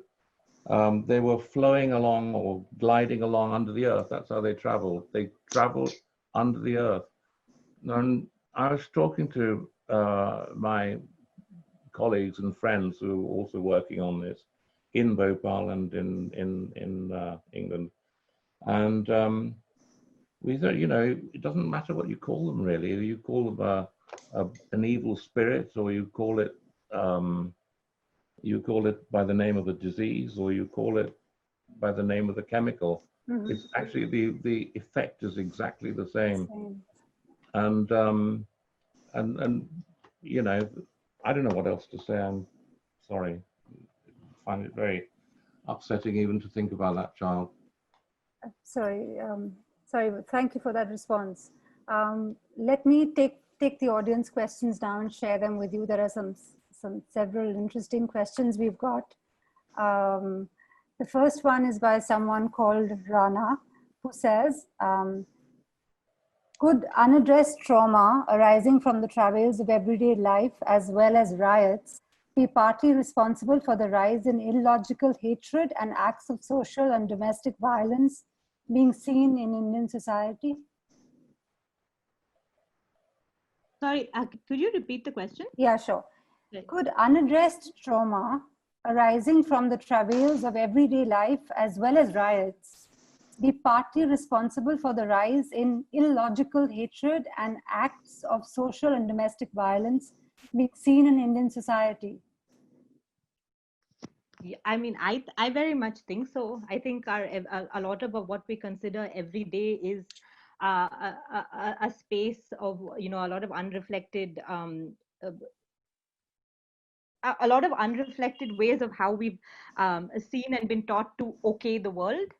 Speaker 3: They were flowing along or gliding along under the earth. That's how they traveled. They traveled under the earth. And I was talking to my colleagues and friends who were also working on this in Bhopal and in England. And we thought, you know, it doesn't matter what you call them really. You call them an evil spirit, or you call it by the name of a disease, or you call it by the name of the chemical. Mm-hmm. It's actually the effect is exactly the same. And you know, I don't know what else to say. I'm sorry. I find it very upsetting even to think about that child.
Speaker 2: Sorry, thank you for that response. Let me take the audience questions down and share them with you. There are several interesting questions we've got. The first one is by someone called Rana, who says, could unaddressed trauma arising from the travails of everyday life as well as riots be partly responsible for the rise in illogical hatred and acts of social and domestic violence being seen in Indian society?
Speaker 5: Sorry, could you repeat the question?
Speaker 2: Yeah, sure. Could unaddressed trauma arising from the travails of everyday life as well as riots be partly responsible for the rise in illogical hatred and acts of social and domestic violence being seen in Indian society?
Speaker 5: Yeah, I mean, I very much think so. I think a lot of what we consider every day is a space of, you know, a lot of unreflected ways of how we've seen and been taught to okay the world.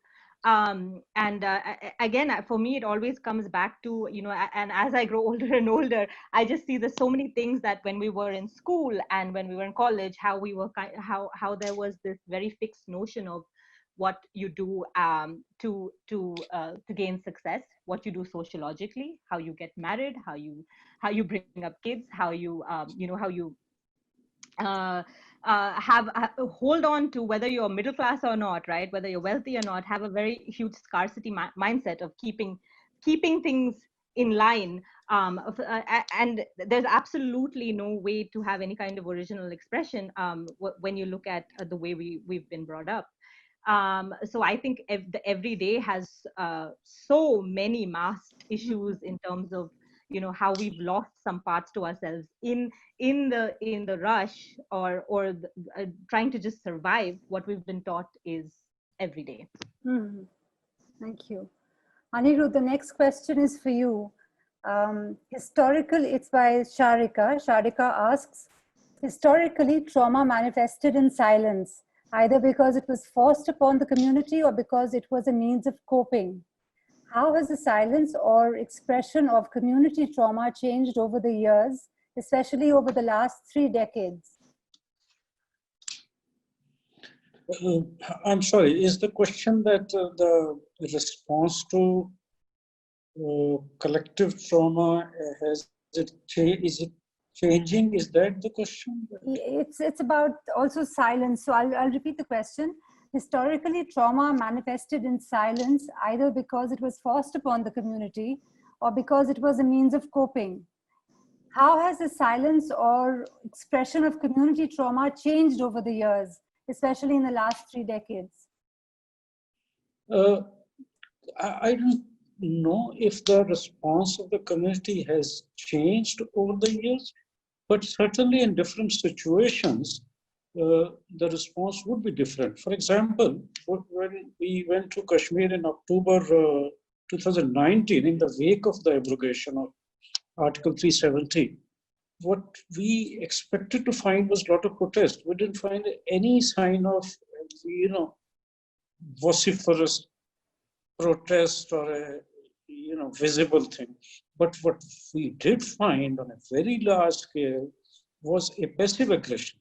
Speaker 5: Again, for me, it always comes back to, you know, and as I grow older and older, I just see there's so many things that when we were in school and when we were in college, how there was this very fixed notion of what you do to gain success, what you do sociologically, how you get married, how you bring up kids, how you you know, how you hold on to, whether you're middle class or not, right? Whether you're wealthy or not, have a very huge scarcity mindset of keeping things in line. And there's absolutely no way to have any kind of original expression when you look at the way we've been brought up. So I think the everyday has so many masked issues in terms of, you know, how we've lost some parts to ourselves in the rush or trying to just survive what we've been taught is every day.
Speaker 2: Mm-hmm. Thank you. Anirudha, the next question is for you. It's by Sharika. Sharika asks, historically, trauma manifested in silence, either because it was forced upon the community or because it was a means of coping. How has the silence or expression of community trauma changed over the years, especially over the last 3 decades?
Speaker 4: I'm sorry, is the question that the response to collective trauma is it changing? Is that the question?
Speaker 2: It's about also silence. So I'll repeat the question. Historically, trauma manifested in silence, either because it was forced upon the community or because it was a means of coping. How has the silence or expression of community trauma changed over the years, especially in the last 3 decades?
Speaker 4: I don't know if the response of the community has changed over the years, but certainly in different situations, the response would be different. For example, when we went to Kashmir in October 2019, in the wake of the abrogation of Article 370, what we expected to find was a lot of protest. We didn't find any sign of, vociferous protest or a visible thing. But what we did find on a very large scale was a passive aggression,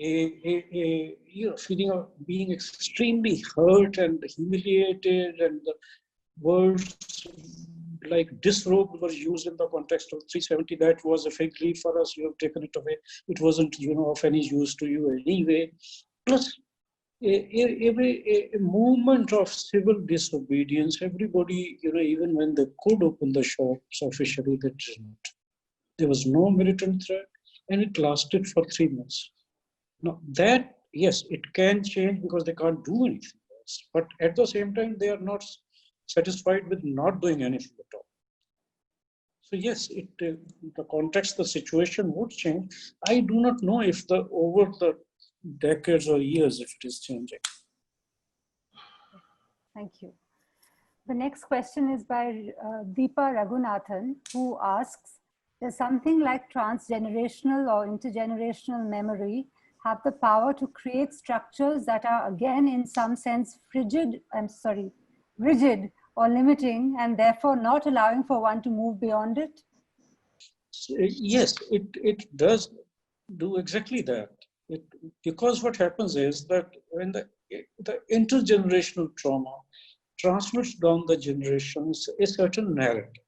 Speaker 4: a feeling of being extremely hurt and humiliated, and the words like disrobed were used in the context of 370. That was a fig leaf for us. You have taken it away. It wasn't of any use to you anyway. Plus, a movement of civil disobedience. Everybody, even when they could open the shops officially, they didn't. There was no militant threat, and it lasted for 3 months. Now that, yes, it can change because they can't do anything else. But at the same time, they are not satisfied with not doing anything at all. So yes, the context, the situation would change. I do not know if over the decades or years, if it is changing.
Speaker 2: Thank you. The next question is by Deepa Raghunathan, who asks, does something like transgenerational or intergenerational memory have the power to create structures that are, again, in some sense, rigid or limiting, and therefore not allowing for one to move beyond it?
Speaker 4: Yes, it does do exactly that. Because what happens is that when the intergenerational trauma transmits down the generations a certain narrative,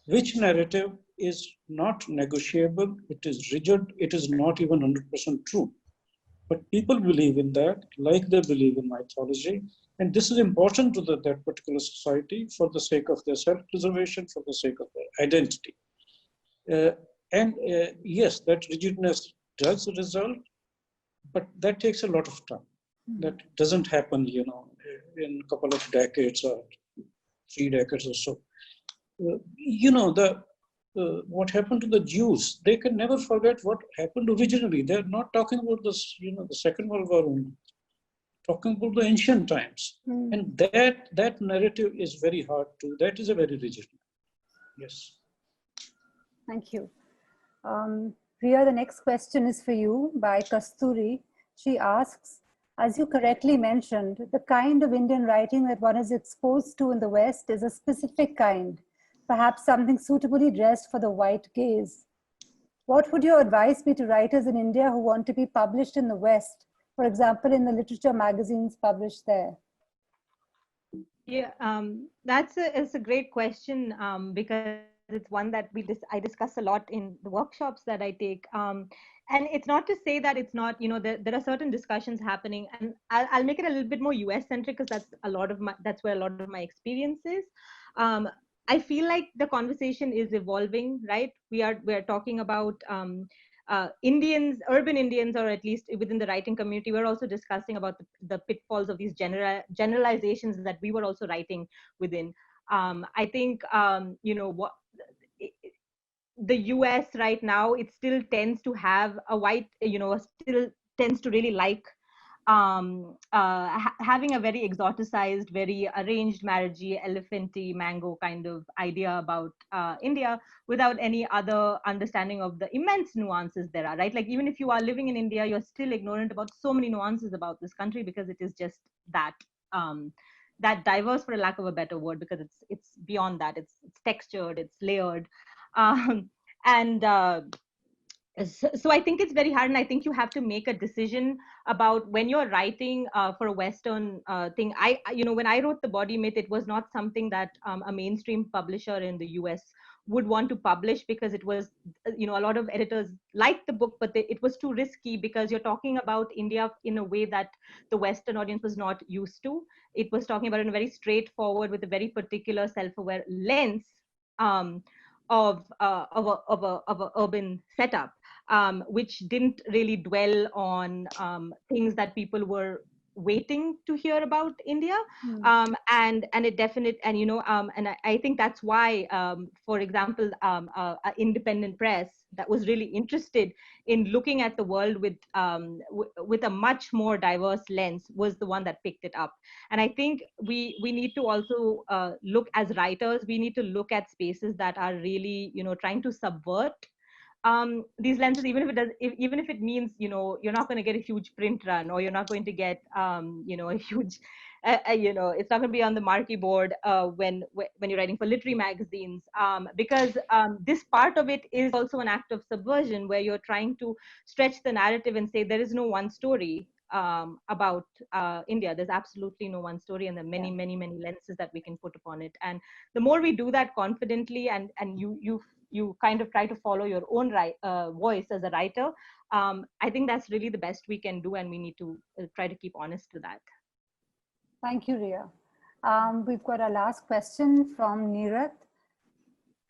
Speaker 4: which narrative is not negotiable, it is rigid, it is not even 100% true. But people believe in that, like they believe in mythology, and this is important to that particular society for the sake of their self-preservation, for the sake of their identity. Yes, that rigidness does result, but that takes a lot of time. That doesn't happen, in a couple of decades or 3 decades or so. What happened to the Jews, they can never forget what happened originally. They're not talking about this, the Second World War only, talking about the ancient times. And that narrative is very hard to, that is a very rigid. Yes.
Speaker 2: Thank you. Rheea, the next question is for you by Kasturi. She asks, as you correctly mentioned, the kind of Indian writing that one is exposed to in the West is a specific kind, perhaps something suitably dressed for the white gaze. What would your advice be to writers in India who want to be published in the West, for example, in the literature magazines published there?
Speaker 5: Yeah, it's a great question because it's one that I discuss a lot in the workshops that I take. And it's not to say that it's not, there are certain discussions happening, and I'll make it a little bit more US centric because that's where a lot of my experience is. I feel like the conversation is evolving, right? We're talking about Indians, urban Indians, or at least within the writing community. We're also discussing about the pitfalls of these generalizations that we were also writing within. I think, the US right now, it still tends to have a white, still tends to really like having a very exoticized, very arranged, marriagey, elephanty, mango kind of idea about India without any other understanding of the immense nuances there are, right? Like even if you are living in India, you're still ignorant about so many nuances about this country because it is just that that diverse, for a lack of a better word, because it's beyond that. It's textured, it's layered. And so I think it's very hard, and I think you have to make a decision about when you're writing for a Western thing. When I wrote The Body Myth, it was not something that a mainstream publisher in the US would want to publish, because it was, a lot of editors liked the book, but it was too risky, because you're talking about India in a way that the Western audience was not used to. It was talking about it in a very straightforward, with a very particular self-aware lens of a urban setup, which didn't really dwell on things that people were waiting to hear about India. And it definitely, and I think that's why, for example, an independent press that was really interested in looking at the world with a much more diverse lens was the one that picked it up. And I think we need to also look, as writers, we need to look at spaces that are really, trying to subvert these lenses, even if it does, even if it means, you're not going to get a huge print run, or you're not going to get, a huge, it's not going to be on the marquee board when you're writing for literary magazines, because this part of it is also an act of subversion, where you're trying to stretch the narrative and say there is no one story about India. There's absolutely no one story, and there are many, many, many lenses that we can put upon it. And the more we do that confidently, and you kind of try to follow your own voice as a writer, I think that's really the best we can do, and we need to try to keep honest to that.
Speaker 2: Thank you, Rheea. We've got our last question from Neerath.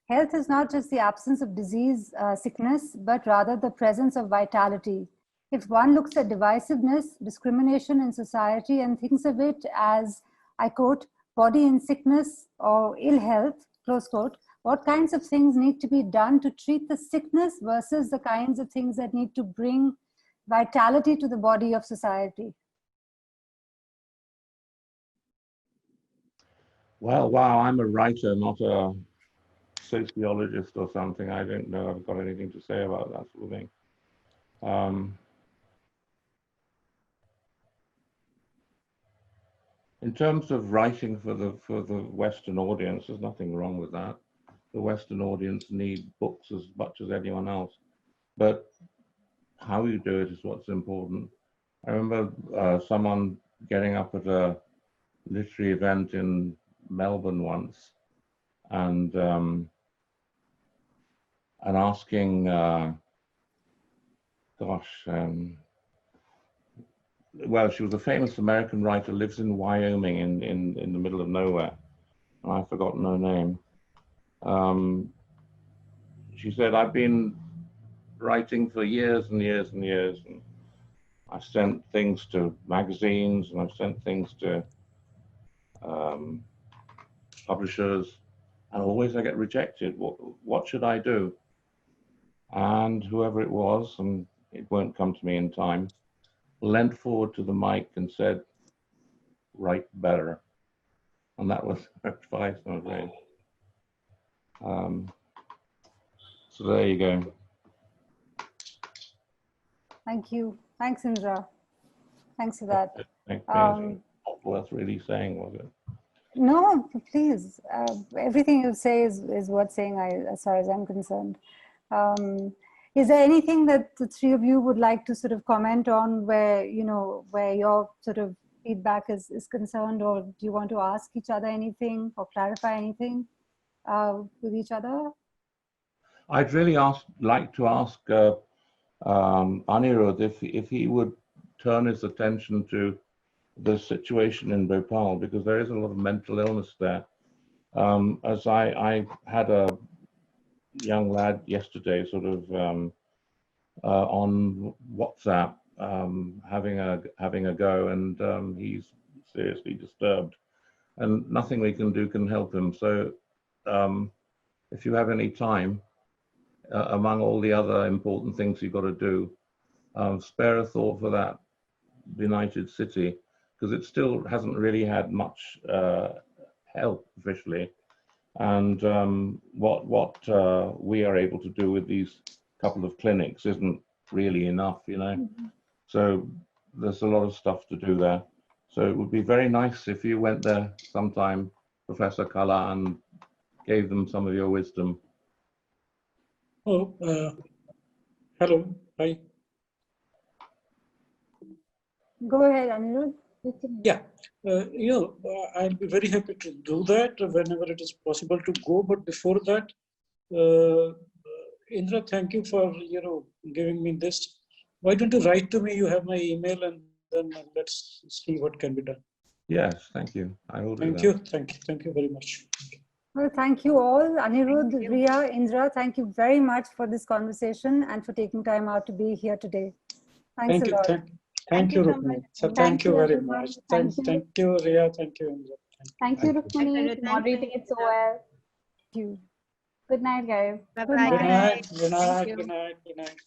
Speaker 2: Health is not just the absence of disease, sickness, but rather the presence of vitality. If one looks at divisiveness, discrimination in society, and thinks of it as, I quote, body in sickness or ill health, close quote, what kinds of things need to be done to treat the sickness versus the kinds of things that need to bring vitality to the body of society?
Speaker 3: Well, wow, I'm a writer, not a sociologist or something. I don't know I've got anything to say about that sort of thing. In terms of writing for the Western audience, there's nothing wrong with that. The Western audience need books as much as anyone else, but how you do it is what's important. I remember someone getting up at a literary event in Melbourne once, and asking, well, she was a famous American writer, lives in Wyoming, in the middle of nowhere, and I've forgotten her name. She said, I've been writing for years and years and years, and I've sent things to magazines, and I've sent things to publishers, and always I get rejected. What should I do? And whoever it was, and it won't come to me in time, leant forward to the mic and said, write better. And that was her advice, I'm afraid. So there you go.
Speaker 2: Thank you. Thanks, Indra. Thanks for that.
Speaker 3: Not worth really saying, was it?
Speaker 2: No, please. Everything you say is worth saying, as far as I'm concerned. Is there anything that the three of you would like to sort of comment on, where your sort of feedback is concerned, or do you want to ask each other anything or clarify anything with each other?
Speaker 3: I'd really like to ask Anirudha if he would turn his attention to the situation in Bhopal, because there is a lot of mental illness there. As I had a young lad yesterday, sort of on WhatsApp, having a go, and he's seriously disturbed, and nothing we can do can help him. So if you have any time, among all the other important things you've got to do, spare a thought for that benighted city, because it still hasn't really had much help officially. And what we are able to do with these couple of clinics isn't really enough, Mm-hmm. So there's a lot of stuff to do there. So it would be very nice if you went there sometime, Professor Kala, and gave them some of your wisdom.
Speaker 4: Oh, hello. Hi.
Speaker 2: Go ahead, Anirudha.
Speaker 4: Yeah, I'll be very happy to do that whenever it is possible to go. But before that, Indra, thank you for giving me this. Why don't you write to me? You have my email, and then let's see what can be done.
Speaker 3: Yes, thank you. I will do
Speaker 4: Thank
Speaker 3: that.
Speaker 4: you, thank you very much.
Speaker 2: Well, thank you all. Anirudha, Rheea, Indra, thank you very much for this conversation and for taking time out to be here today. Thanks
Speaker 4: Thank
Speaker 2: a
Speaker 4: you,
Speaker 2: lot.
Speaker 4: thank you,
Speaker 5: so
Speaker 4: Rukmini.
Speaker 5: much.
Speaker 4: So thank you very
Speaker 1: everyone.
Speaker 4: much.
Speaker 1: Thank
Speaker 4: Thank
Speaker 1: you.
Speaker 4: you, Rheea. Thank you, Indra.
Speaker 1: Thank you,
Speaker 3: Thank you.
Speaker 1: Rukmini, for moderating it so well.
Speaker 2: Thank you.
Speaker 1: Good night, guys.
Speaker 2: Good night.
Speaker 4: Good night, good
Speaker 5: Thank
Speaker 4: night,
Speaker 5: you.
Speaker 4: good night, good night.